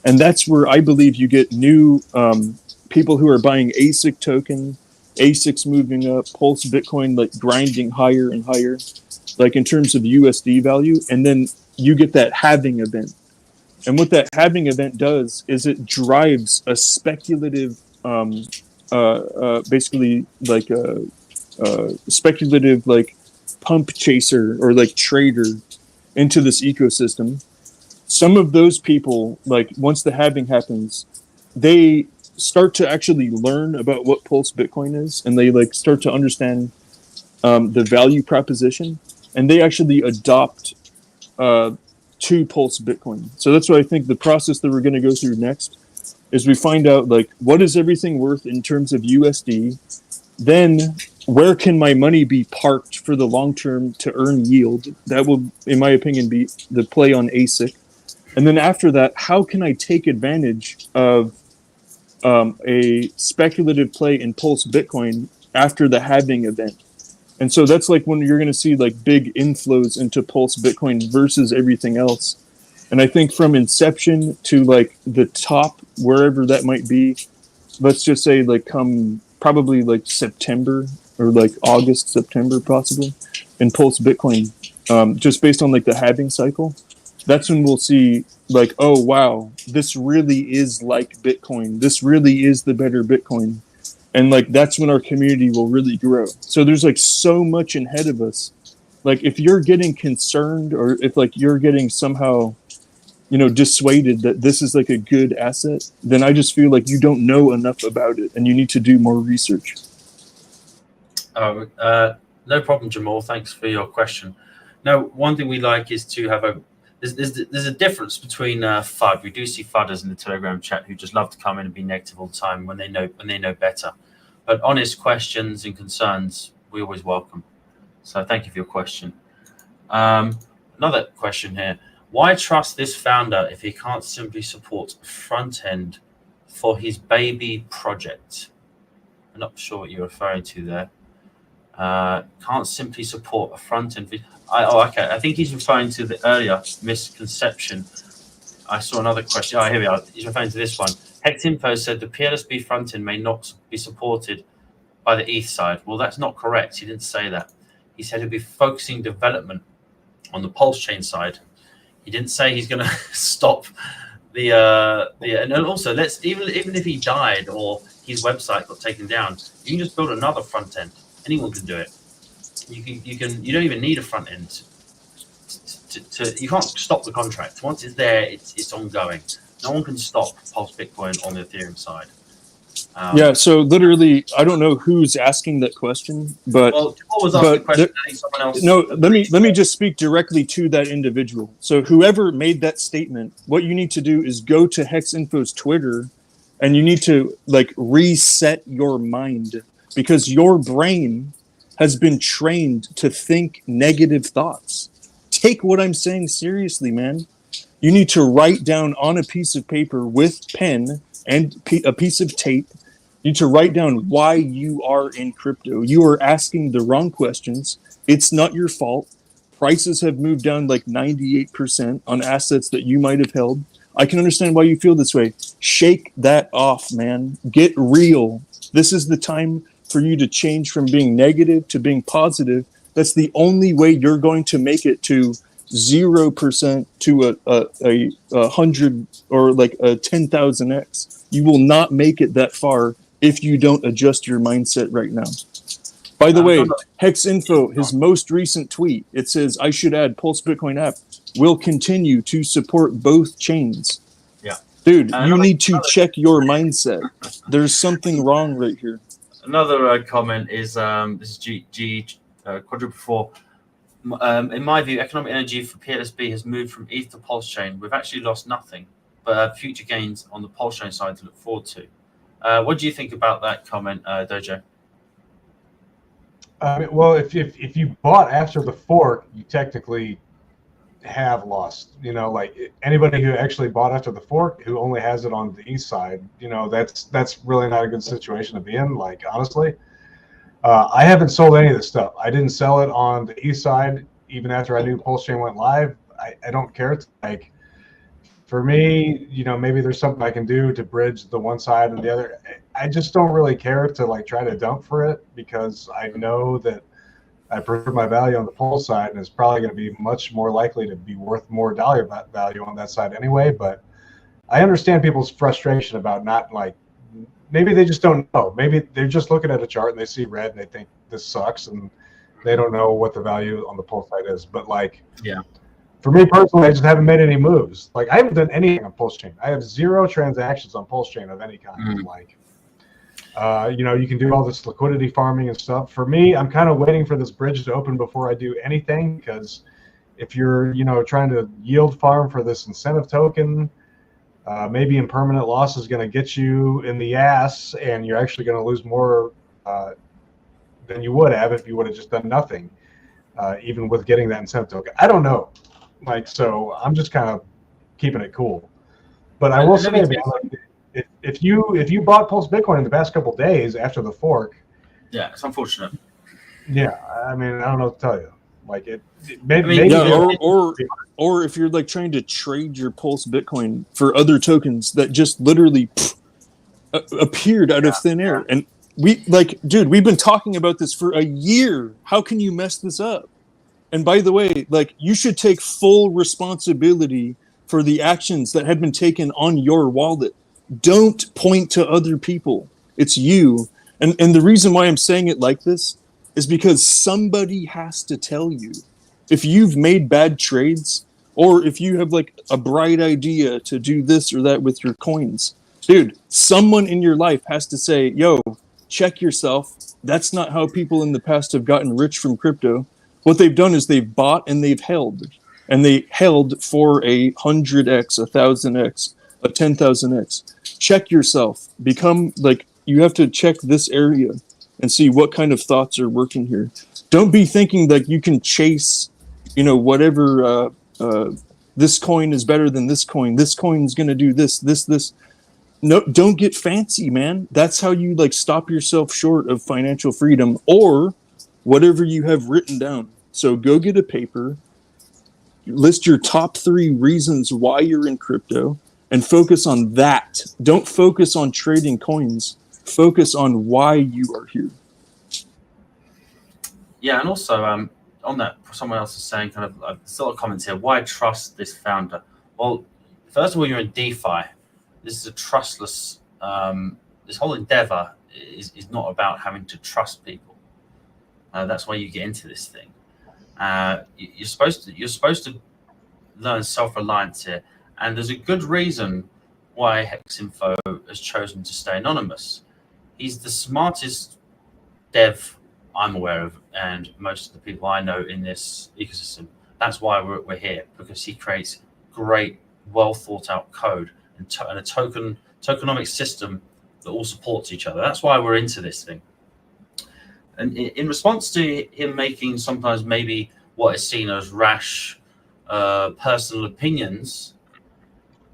[SPEAKER 5] And that's where I believe you get new people who are buying ASIC token, ASICs moving up, Pulse Bitcoin like grinding higher and higher, like in terms of USD value. And then you get that halving event. And what that halving event does is it drives a speculative, basically like a speculative like pump chaser or like trader into this ecosystem. Some of those people, like once the halving happens, they start to actually learn about what Pulse Bitcoin is, and they like start to understand the value proposition, and they actually adopt to Pulse Bitcoin. So that's what I think the process that we're going to go through next is we find out like what is everything worth in terms of USD, then where can my money be parked for the long term to earn yield. That will, in my opinion, be the play on ASIC. And then after that, how can I take advantage of a speculative play in Pulse Bitcoin after the halving event? And so that's like when you're going to see like big inflows into Pulse Bitcoin versus everything else. And I think from inception to like the top, wherever that might be, let's just say like come probably like September or like August, September possibly, in PulseBitcoin, just based on like the halving cycle, that's when we'll see like, oh wow, this really is like Bitcoin. This really is the better Bitcoin. And like that's when our community will really grow. So there's like so much ahead of us. Like if you're getting concerned, or if like you're getting somehow, you know, dissuaded that this is like a good asset, then I just feel like you don't know enough about it and you need to do more research.
[SPEAKER 3] No problem, Jamal. Thanks for your question. Now, one thing we like is to have there's a difference between FUD. We do see FUDers in the Telegram chat who just love to come in and be negative all the time when they know better. But honest questions and concerns, we always welcome. So thank you for your question. Another question here. Why trust this founder if he can't simply support front end for his baby project? I'm not sure what you're referring to there. Can't simply support a front end. Okay. I think he's referring to the earlier misconception. I saw another question. Oh, here we are. He's referring to this one. HexInfo said the PLSB front end may not be supported by the ETH side. Well, that's not correct. He didn't say that. He said he'll be focusing development on the PulseChain side. He didn't say he's going to stop and also even if he died or his website got taken down, you can just build another front end. Anyone can do it. You don't even need a front end. You can't stop the contract. Once it's there, it's ongoing. No one can stop PulseBitcoin on the Ethereum side.
[SPEAKER 5] Yeah, so literally, I don't know who's asking that question, but
[SPEAKER 3] the question, I think someone else.
[SPEAKER 5] No, let me just speak directly to that individual. So whoever made that statement, what you need to do is go to HexInfo's Twitter, and you need to like reset your mind, because your brain has been trained to think negative thoughts. Take what I'm saying seriously, man. You need to write down on a piece of paper with pen and a piece of tape. You need to write down why you are in crypto. You are asking the wrong questions. It's not your fault. Prices have moved down like 98% on assets that you might have held. I can understand why you feel this way. Shake that off, man. Get real. This is the time for you to change from being negative to being positive. That's the only way you're going to make it to 0% to a 100 or like a 10,000x. You will not make it that far if you don't adjust your mindset right now. By the way, HexInfo, his most recent tweet, it says, I should add PulseBitcoin app will continue to support both chains.
[SPEAKER 3] Yeah.
[SPEAKER 5] Dude, you need to check your mindset. There's something wrong right here.
[SPEAKER 3] Another comment is, this is G quadruple 4. In my view, economic energy for PLSB has moved from ETH to PulseChain. We've actually lost nothing, but have future gains on the PulseChain side to look forward to. What do you think about that comment, Dojo?
[SPEAKER 4] Well, if you bought after the fork, you technically have lost. You know, like anybody who actually bought after the fork, who only has it on the east side, you know, that's really not a good situation to be in. Like honestly, I haven't sold any of this stuff. I didn't sell it on the east side even after I knew PulseChain went live. I don't care. It's like, for me, you know, maybe there's something I can do to bridge the one side and the other. I just don't really care to like try to dump for it, because I know that I preserve my value on the Pulse side, and it's probably going to be much more likely to be worth more dollar value on that side anyway. But I understand people's frustration about not like, maybe they just don't know. Maybe they're just looking at a chart and they see red and they think this sucks, and they don't know what the value on the Pulse side is. But like,
[SPEAKER 3] yeah.
[SPEAKER 4] For me personally, I just haven't made any moves. Like I haven't done anything on PulseChain. I have 0 transactions on PulseChain of any kind. Like, you know, you can do all this liquidity farming and stuff. For me, I'm kind of waiting for this bridge to open before I do anything, because if you're, you know, trying to yield farm for this incentive token, maybe impermanent loss is going to get you in the ass, and you're actually going to lose more than you would have if you would have just done nothing, even with getting that incentive token. I don't know. Like, so I'm just kind of keeping it cool. But I will say, man, like, if you bought PulseBitcoin in the past couple of days after the fork,
[SPEAKER 3] yeah, it's unfortunate.
[SPEAKER 4] Yeah, I mean, I don't know what to tell you. Like
[SPEAKER 5] or if you're like trying to trade your PulseBitcoin for other tokens that just literally appeared out of thin air. And we like, dude, we've been talking about this for a year. How can you mess this up? And by the way, like, you should take full responsibility for the actions that have been taken on your wallet. Don't point to other people. It's you. And the reason why I'm saying it like this is because somebody has to tell you. If you've made bad trades, or if you have like a bright idea to do this or that with your coins, dude, someone in your life has to say, yo, check yourself. That's not how people in the past have gotten rich from crypto. What they've done is they've bought and they've held. And they held for 100x, 1000x, a 10,000x. Check yourself. Become like, you have to check this area and see what kind of thoughts are working here. Don't be thinking that you can chase, whatever, this coin is better than this coin. This coin's going to do this. No, don't get fancy, man. That's how you like stop yourself short of financial freedom or whatever you have written down. So go get a paper, list your top 3 reasons why you're in crypto, and focus on that. Don't focus on trading coins. Focus on why you are here.
[SPEAKER 3] Yeah, and also on that, someone else is saying kind of sort of comments here. Why trust this founder? Well, first of all, you're in DeFi. This is a trustless. This whole endeavor is not about having to trust people. That's why you get into this thing. You're supposed to learn self-reliance here, and there's a good reason why Hexinfo has chosen to stay anonymous. He's the smartest dev I'm aware of, and most of the people I know in this ecosystem. That's why we're here, because he creates great, well thought out code and a tokenomic system that all supports each other. That's why we're into this thing. And in response to him making sometimes maybe what is seen as rash personal opinions,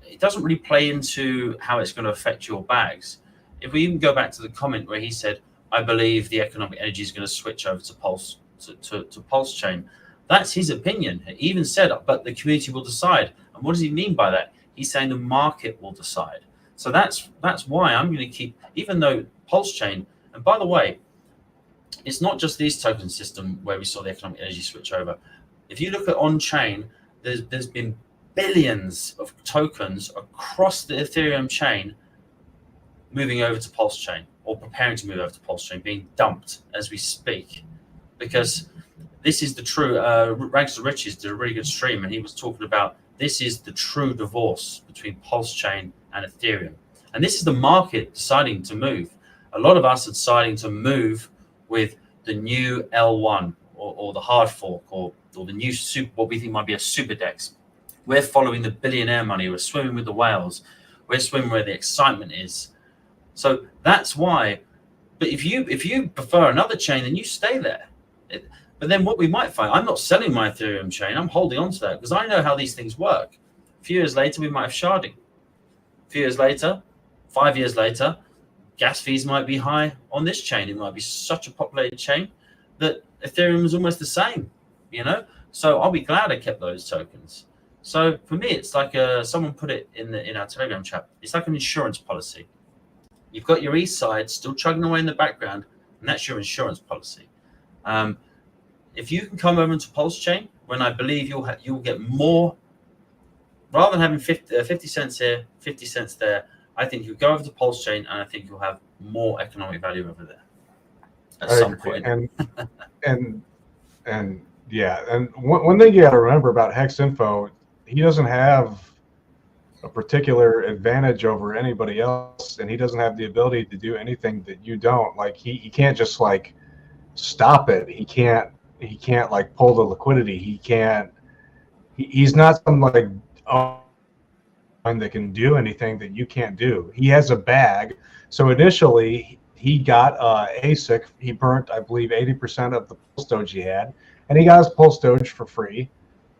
[SPEAKER 3] it doesn't really play into how it's going to affect your bags. If we even go back to the comment where he said, I believe the economic energy is going to switch over to PulseChain, that's his opinion. He even said, but the community will decide. And what does he mean by that? He's saying the market will decide. So that's why I'm going to keep, even though PulseChain, and by the way, it's not just this token system where we saw the economic energy switch over. If you look at on-chain, there's been billions of tokens across the Ethereum chain moving over to PulseChain or preparing to move over to PulseChain, being dumped as we speak. Because this is the true, Rags to Riches did a really good stream, and he was talking about this is the true divorce between PulseChain and Ethereum. And this is the market deciding to move. A lot of us are deciding to move with the new L1 or the hard fork or the new super, what we think might be a super DEX. We're following the billionaire money. We're swimming with the whales. We're swimming where the excitement is. So that's why. But if you prefer another chain, then you stay there. But then what we might find, I'm not selling my Ethereum chain. I'm holding on to that because I know how these things work. A few years later, we might have sharding. A few years later, 5 years later, gas fees might be high on this chain. It might be such a populated chain that Ethereum is almost the same, So I'll be glad I kept those tokens. So for me, it's like someone put it in our Telegram chat. It's like an insurance policy. You've got your east side still chugging away in the background, and that's your insurance policy. If you can come over into PulseChain, when I believe you'll get more, rather than having 50 cents here, 50 cents there, I think you'll go over to PulseChain, and I think you'll have more economic value over there at some point.
[SPEAKER 4] And yeah, and one thing you got to remember about Hexinfo, he doesn't have a particular advantage over anybody else, and he doesn't have the ability to do anything that you don't. Like he can't just like stop it. He can't like pull the liquidity. He's not some like that can do anything that you can't do. He has a bag. So initially he got ASIC. He burnt, I believe, 80% of the Pulse Doge he had, and he got his Pulse Doge for free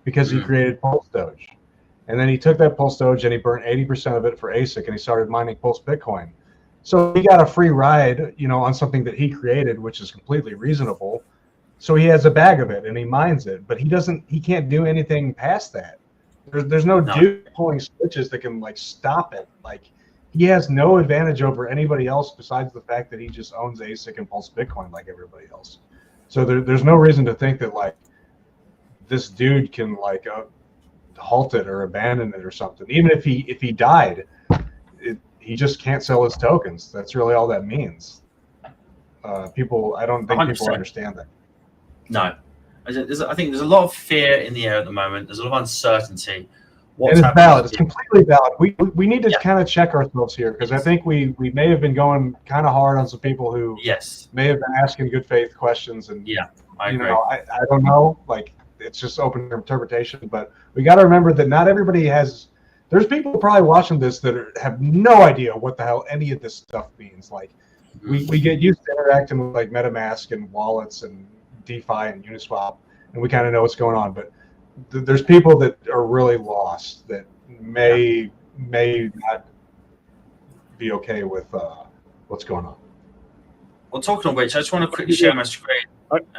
[SPEAKER 4] because he created Pulse Doge. And then he took that Pulse Doge and he burnt 80% of it for ASIC, and he started mining PulseBitcoin. So he got a free ride, on something that he created, which is completely reasonable. So he has a bag of it and he mines it, but he can't do anything past that. There's no dude pulling switches that can like stop it. Like he has no advantage over anybody else besides the fact that he just owns ASIC and PulseBitcoin like everybody else. So there's no reason to think that like this dude can like halt it or abandon it or something. Even if he died, he just can't sell his tokens. That's really all that means. People, I don't think
[SPEAKER 3] 100%.
[SPEAKER 4] people understand that.
[SPEAKER 3] No, I think there's a lot of fear in the air at the moment. There's a lot of uncertainty.
[SPEAKER 4] And it's valid. It's completely valid. We need to kind of check ourselves here, because I think we may have been going kind of hard on some people who may have been asking good faith questions. And
[SPEAKER 3] I agree.
[SPEAKER 4] I don't know. Like, it's just open to interpretation. But we got to remember that not everybody has. There's people probably watching this that have no idea what the hell any of this stuff means. Like, we get used to interacting with like MetaMask and wallets and DeFi and Uniswap, and we kind of know what's going on. But there's people that are really lost that may not be okay with what's going on.
[SPEAKER 3] Well, talking of which, I just want to quickly share my screen.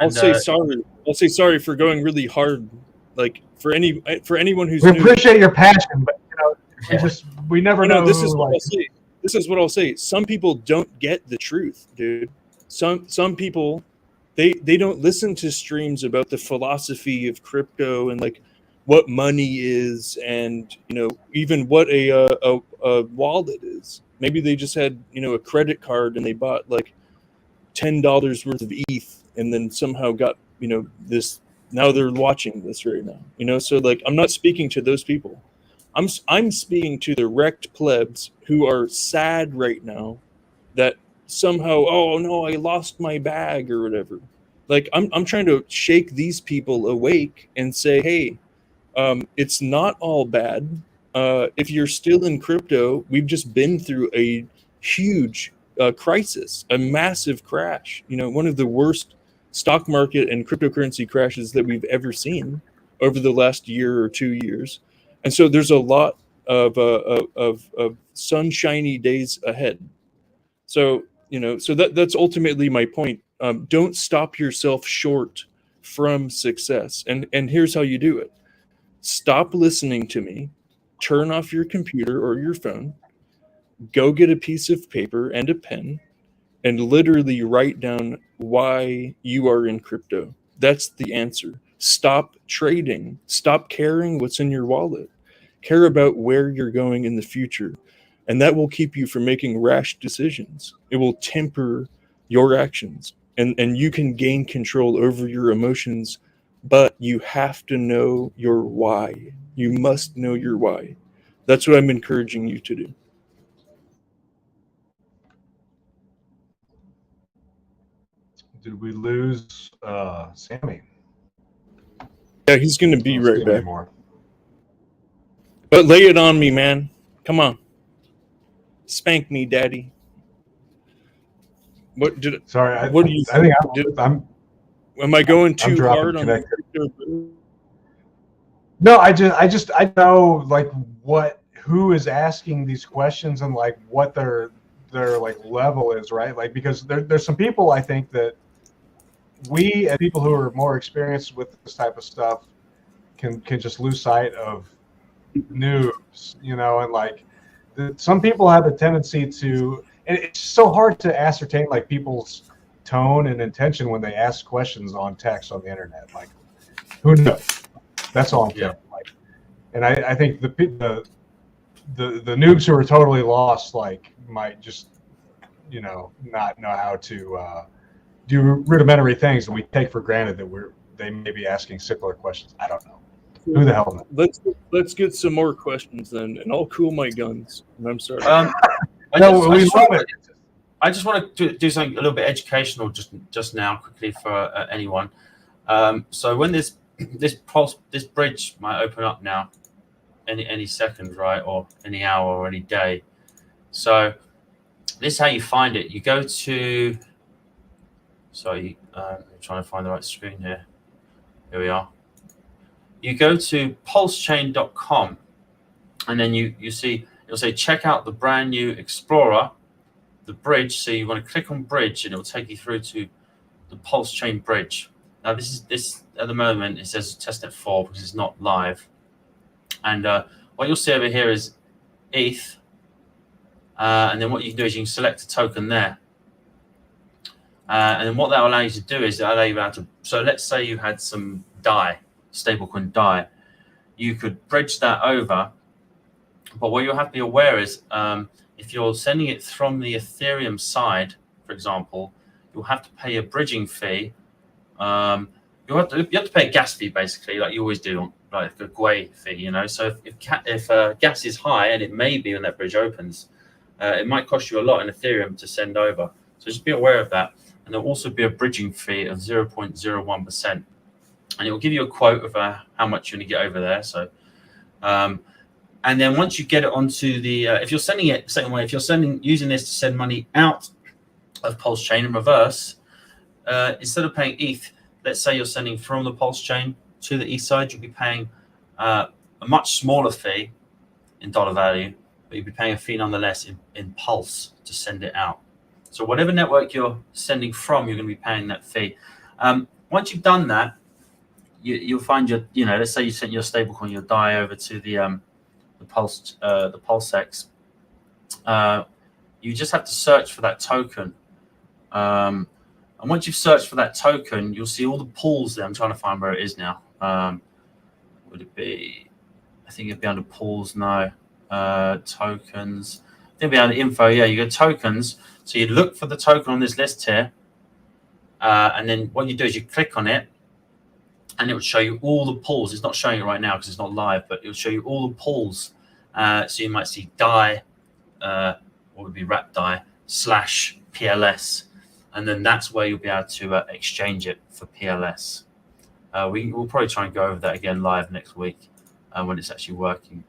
[SPEAKER 5] I'll say sorry. I'll say sorry for going really hard. Like for anyone who's
[SPEAKER 4] we appreciate your passion, but we never know.
[SPEAKER 5] This is what I'll say. This is what I'll say. Some people don't get the truth, dude. Some people. They don't listen to streams about the philosophy of crypto and like what money is, and even what a wallet is. Maybe they just had a credit card and they bought like $10 worth of ETH and then somehow got this. Now they're watching this right now. So like I'm not speaking to those people. I'm speaking to the wrecked plebs who are sad right now that somehow, oh no, I lost my bag or whatever. Like I'm trying to shake these people awake and say, hey, it's not all bad. If you're still in crypto, we've just been through a huge crisis, a massive crash. One of the worst stock market and cryptocurrency crashes that we've ever seen over the last year or 2 years. And so there's a lot of sunshiny days ahead. So, so that's ultimately my point. Don't stop yourself short from success. And here's how you do it. Stop listening to me. Turn off your computer or your phone. Go get a piece of paper and a pen and literally write down why you are in crypto. That's the answer. Stop trading. Stop caring what's in your wallet. Care about where you're going in the future. And that will keep you from making rash decisions. It will temper your actions. And you can gain control over your emotions, but you have to know your why. You must know your why. That's what I'm encouraging you to do.
[SPEAKER 4] Did we lose Sammy?
[SPEAKER 5] Yeah, he's going to be right back.
[SPEAKER 4] Anymore.
[SPEAKER 5] But lay it on me, man. Come on. Spank me, daddy. What did it?
[SPEAKER 4] Sorry,
[SPEAKER 5] what do you?
[SPEAKER 4] I think I'm.
[SPEAKER 5] Am I going too hard on?
[SPEAKER 4] No, I know like who is asking these questions and like what their like level is, right? Like, because there's some people I think that we as people who are more experienced with this type of stuff can just lose sight of noobs, and like some people have a tendency to. And it's so hard to ascertain like people's tone and intention when they ask questions on text on the internet. Like, who knows? That's all I'm saying. Like, and I think the noobs who are totally lost like might just not know how to do rudimentary things that we take for granted that they may be asking similar questions. I don't know. Who the hell knows?
[SPEAKER 5] Let's get some more questions then, and I'll cool my guns. I'm sorry.
[SPEAKER 3] I just want to do something a little bit educational just now quickly for anyone. So when this bridge might open up now, any second, right, or any hour or any day. So this is how you find it. You go to. Sorry, I'm trying to find the right screen here. Here we are. You go to PulseChain.com, and then you see. It'll say, check out the brand new Explorer, the bridge. So you want to click on bridge and it'll take you through to the PulseChain bridge. Now this at the moment, it says testnet 4 because it's not live. And what you'll see over here is ETH, And then what you can do is you can select a token there. And then what that will allow you to do is allow you to, so let's say you had some DAI, stablecoin DAI, you could bridge that over. But what you'll have to be aware is if you're sending it from the Ethereum side, for example, you'll have to pay a bridging fee. You have to pay a gas fee, basically, like you always do, like a GUI fee, you know. So if gas is high, and it may be when that bridge opens, it might cost you a lot in Ethereum to send over. So just be aware of that. And there'll also be a bridging fee of 0.01%. And it will give you a quote of how much you're going to get over there. So, and then once you get it onto the, if you're sending it the same way, if you're using this to send money out of PulseChain in reverse, instead of paying ETH, let's say you're sending from the PulseChain to the ETH side, you'll be paying a much smaller fee in dollar value, but you'll be paying a fee nonetheless in Pulse to send it out. So whatever network you're sending from, you're going to be paying that fee. Once you've done that, you'll find let's say you sent your stablecoin, your DAI over to the PulseX. You just have to search for that token. And once you've searched for that token, you'll see all the pools there. I'm trying to find where it is now. Would it be? I think it'd be under pools now. Tokens. I think it'd be under info. Yeah, you go tokens. So you look for the token on this list here, and then what you do is you click on it, and it will show you all the pools. It's not showing it right now because it's not live, but it will show you all the pools. So you might see DAI, what would be wrap DAI / PLS, and then that's where you'll be able to exchange it for PLS. We'll probably try and go over that again live next week when it's actually working.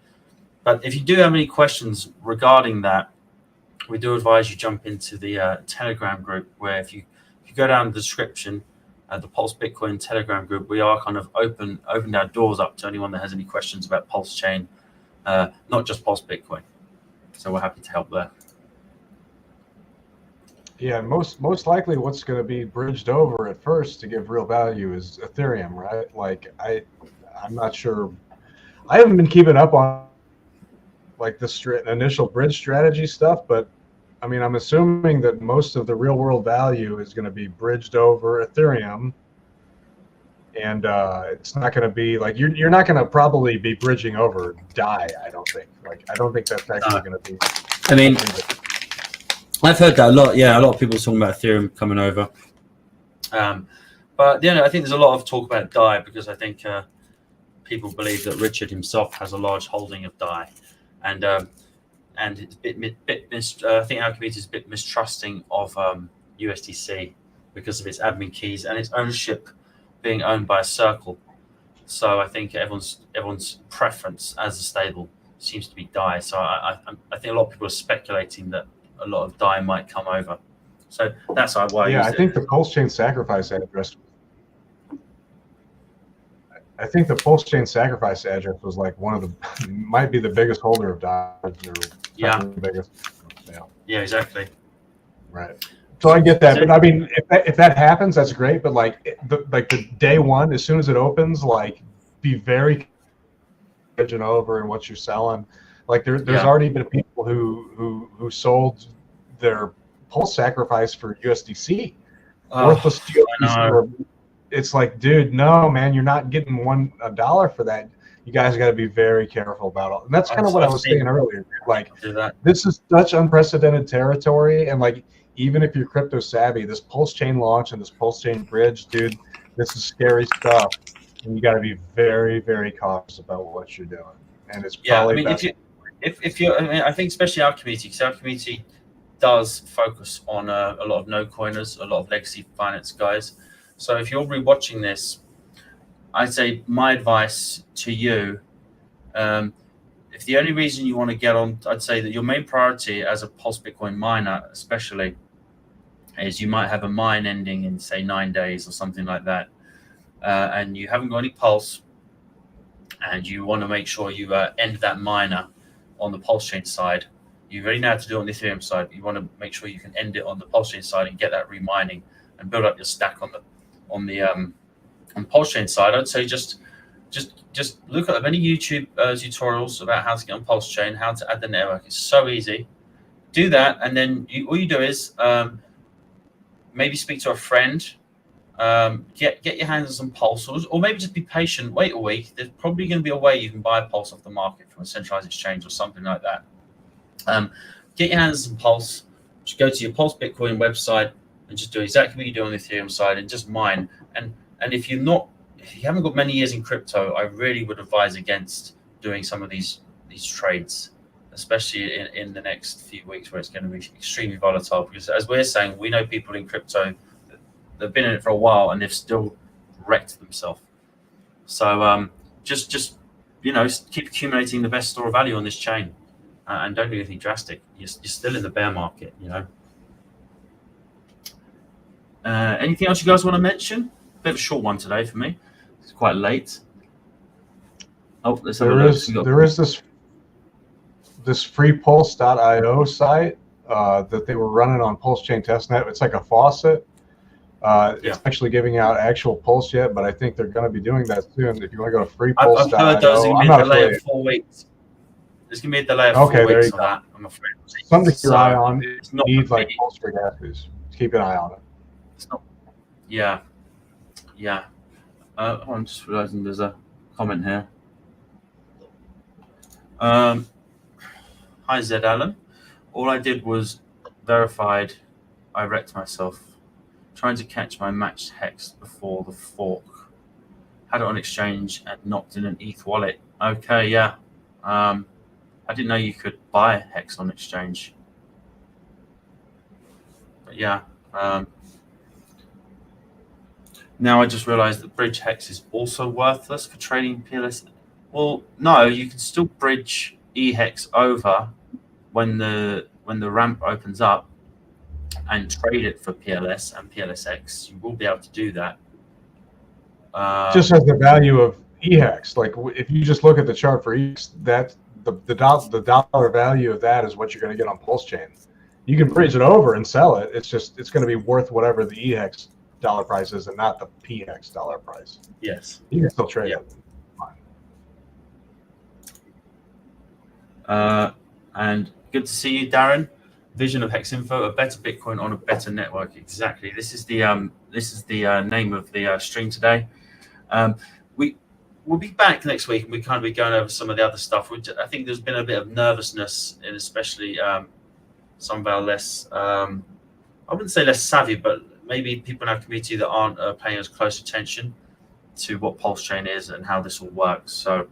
[SPEAKER 3] But if you do have any questions regarding that, we do advise you jump into the Telegram group, where if you go down the description, the PulseBitcoin Telegram group, we are kind of opened our doors up to anyone that has any questions about PulseChain, not just PulseBitcoin. So we're happy to help there.
[SPEAKER 4] Yeah, most likely what's going to be bridged over at first to give real value is Ethereum, right? Like I'm not sure. I haven't been keeping up on like the initial bridge strategy stuff, but I mean, I'm assuming that most of the real world value is going to be bridged over Ethereum, and it's not going to be like you're not going to probably be bridging over DAI. I don't think. Like I don't think that's actually going to be.
[SPEAKER 3] I mean, I've heard that a lot. Yeah, a lot of people talking about Ethereum coming over. But I think there's a lot of talk about DAI because I think people believe that Richard himself has a large holding of DAI, and it's I think our community is a bit mistrusting of USDC because of its admin keys and its ownership being owned by a circle. So I think everyone's preference as a stable seems to be DAI. So I think a lot of people are speculating that a lot of DAI might come over. So that's why.
[SPEAKER 4] Yeah, I think the PulseChain sacrifice address. I think the PulseChain sacrifice address was like one of the might be the biggest holder of DAI.
[SPEAKER 3] Yeah.
[SPEAKER 4] The biggest.
[SPEAKER 3] Yeah, exactly.
[SPEAKER 4] Right. So I get that, but I mean, if that happens, that's great. But like the day one, as soon as it opens, like be very bridging over and what you're selling. Like there's already been people who sold their Pulse sacrifice for USDC. Worthless USDC. It's like, dude, no, man, you're not getting $1 for that. You guys got to be very careful about it. And that's kind of what I was saying earlier. Like, this is such unprecedented territory, and like, even if you're crypto savvy, this PulseChain launch and this PulseChain bridge, dude, this is scary stuff, and you got to be very, very cautious about what you're doing. And it's probably
[SPEAKER 3] if you, I think especially our community, because our community does focus on a lot of no coiners, a lot of legacy finance guys. So if you're rewatching this, I'd say my advice to you, if the only reason you want to get on, I'd say that your main priority as a PulseBitcoin miner, especially, is you might have a mine ending in say 9 days or something like that, and you haven't got any Pulse, and you want to make sure you end that miner on the PulseChain side. You already know how to do it on the Ethereum side, but you want to make sure you can end it on the PulseChain side and get that remining and build up your stack on PulseChain side. I'd say just look at many YouTube tutorials about how to get on PulseChain, how to add the network. It's so easy. do that, and then all you do is maybe speak to a friend, get your hands on some Pulse, or maybe just be patient, wait a week. There's probably going to be a way you can buy a Pulse off the market from a centralized exchange or something like that. Get your hands on some Pulse, just go to your PulseBitcoin website and just do exactly what you do on the Ethereum side and just mine. And if you haven't got many years in crypto, I really would advise against doing some of these trades, especially in the next few weeks where it's going to be extremely volatile. Because as we're saying, we know people in crypto, they've been in it for a while and they've still wrecked themselves. So just keep accumulating the best store of value on this chain, and don't do anything drastic. You're still in the bear market, Anything else you guys want to mention? Bit of a short one today for me. It's quite late. Oh, let's have a look.
[SPEAKER 4] There is this free pulse.io site that they were running on PulseChain testnet. It's like a faucet. It's actually giving out actual Pulse yet, but I think they're going to be doing that soon. If you want to go to freepulse.io,
[SPEAKER 3] I've heard there's going to be a delay of 4 weeks. There's going to be a delay of 4 weeks on that, I'm afraid.
[SPEAKER 4] Something to keep an eye on. It needs like Pulse for gas fees. Keep an eye on it.
[SPEAKER 3] It's not. Yeah. I'm just realizing there's a comment here. Hi, Zed Allen. All I did was verified I wrecked myself trying to catch my matched hex before the fork. Had it on exchange and knocked in an ETH wallet. Okay, yeah. I didn't know you could buy hex on exchange. But yeah. Now I just realized that bridge hex is also worthless for trading PLS. Well, no, you can still bridge eHex over when the ramp opens up and trade it for PLS and PLSX. You will be able to do that.
[SPEAKER 4] Just as the value of eHex, like if you just look at the chart for eHex, that the dollar value of that is what you're going to get on PulseChain. You can bridge it over and sell it. It's going to be worth whatever the eHex dollar price is and not the PX dollar price.
[SPEAKER 3] Yes.
[SPEAKER 4] You can still trade it.
[SPEAKER 3] And good to see you, Darren. Vision of Hex Info, a better Bitcoin on a better network. Exactly. This is the name of the stream today. We'll be back next week, and we kind of be going over some of the other stuff. Which I think there's been a bit of nervousness, and especially some of our less, I wouldn't say less savvy, but maybe people in our community that aren't paying as close attention to what PulseChain is and how this all works. So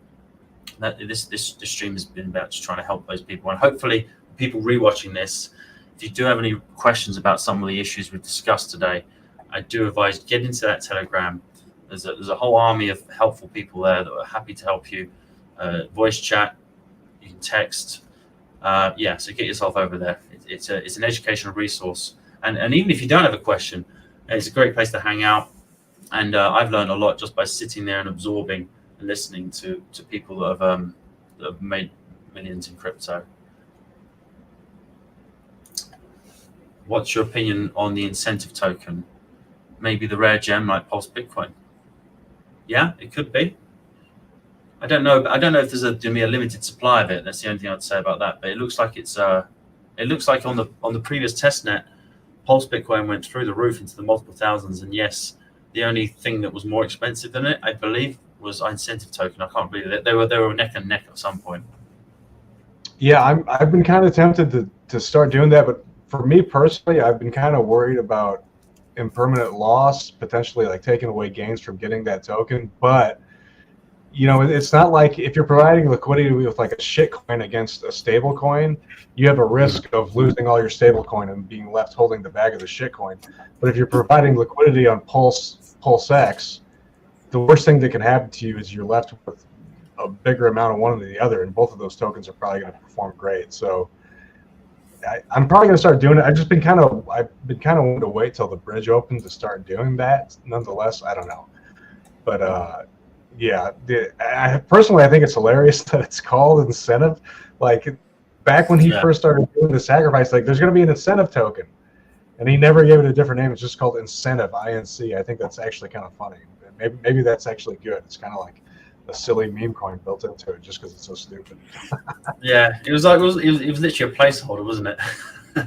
[SPEAKER 3] this stream has been about just trying to help those people, and hopefully people rewatching this, if you do have any questions about some of the issues we've discussed today, I do advise get into that Telegram. There's a whole army of helpful people there that are happy to help you. Voice chat, you can text. So get yourself over there. It's an educational resource, and even if you don't have a question, it's a great place to hang out. And I've learned a lot just by sitting there and absorbing and listening to people that have made millions in crypto. What's your opinion on the incentive token? Maybe the rare gem like PulseBitcoin. Yeah, it could be. I don't know. I don't know if there's going to be a limited supply of it. That's the only thing I'd say about that. But it looks like it's. It looks like on the previous testnet, PulseBitcoin went through the roof into the multiple thousands. And yes, the only thing that was more expensive than it, I believe, was our incentive token. I can't believe it. They were neck and neck at some point.
[SPEAKER 4] Yeah, I've been kind of tempted to start doing that, but for me personally, I've been kind of worried about impermanent loss, potentially like taking away gains from getting that token. But it's not like if you're providing liquidity with like a shit coin against a stable coin, you have a risk of losing all your stable coin and being left holding the bag of the shit coin. But if you're providing liquidity on PulseX, the worst thing that can happen to you is you're left with a bigger amount of one or the other, and both of those tokens are probably going to perform great. So I'm probably going to start doing it. I've been kind of wanting to wait till the bridge opens to start doing that. Nonetheless, I don't know. But personally, I think it's hilarious that it's called incentive. Like back when he first started doing the sacrifice, like there's going to be an incentive token, and he never gave it a different name. It's just called incentive, INC. I think that's actually kind of funny. Maybe that's actually good. It's kind of like a silly meme coin built into it just because it's so stupid.
[SPEAKER 3] Yeah, it was literally a placeholder, wasn't it?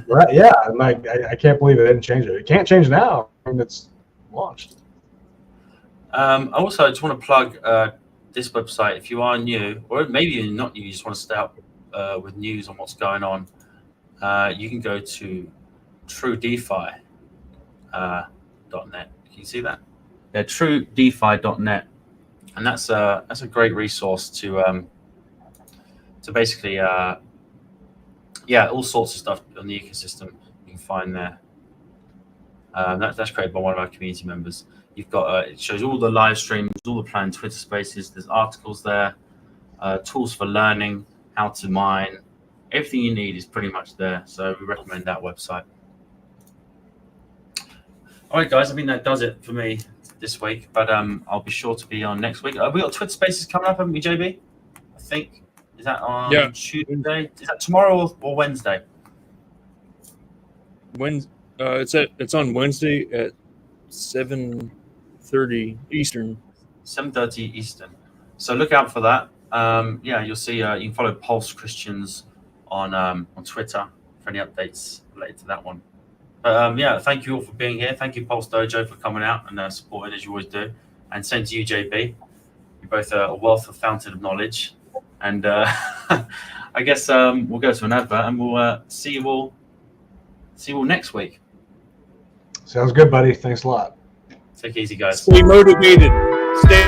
[SPEAKER 4] Right? Yeah, and like I can't believe they didn't change it. It can't change now. I mean, it's launched.
[SPEAKER 3] Also, I just want to plug this website. If you are new, or maybe you're not new, you just want to stay up with news on what's going on, you can go to TrueDefi.net. Can you see that? Yeah, TrueDefi.net, and that's a great resource to basically all sorts of stuff on the ecosystem you can find there. That's created by one of our community members. You've got it shows all the live streams, all the planned Twitter spaces. There's articles there, tools for learning, how to mine. Everything you need is pretty much there. So we recommend that website. All right, guys. I think that does it for me this week. But I'll be sure to be on next week. We got Twitter spaces coming up, haven't we, JB? I think. Is that on Tuesday? Is that tomorrow or Wednesday?
[SPEAKER 5] It's on Wednesday at 7:30 Eastern.
[SPEAKER 3] 7:30 Eastern. So look out for that. You'll see. You can follow Pulse Christians on Twitter for any updates related to that one. But thank you all for being here. Thank you, Pulse Dojo, for coming out and supporting as you always do. And same to you, JB. You're both a wealth of fountain of knowledge. And I guess we'll go to an advert and we'll see you all next week.
[SPEAKER 4] Sounds good, buddy. Thanks a lot.
[SPEAKER 3] Take it easy, guys.
[SPEAKER 5] Stay motivated. Stay.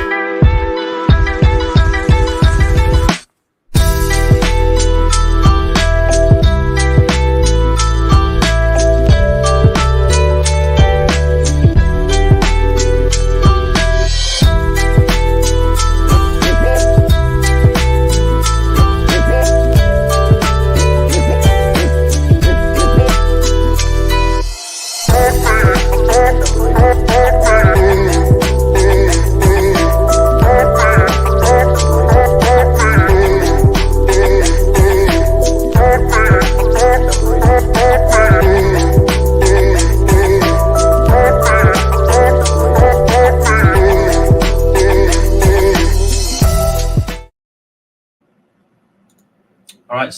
[SPEAKER 3] All right. See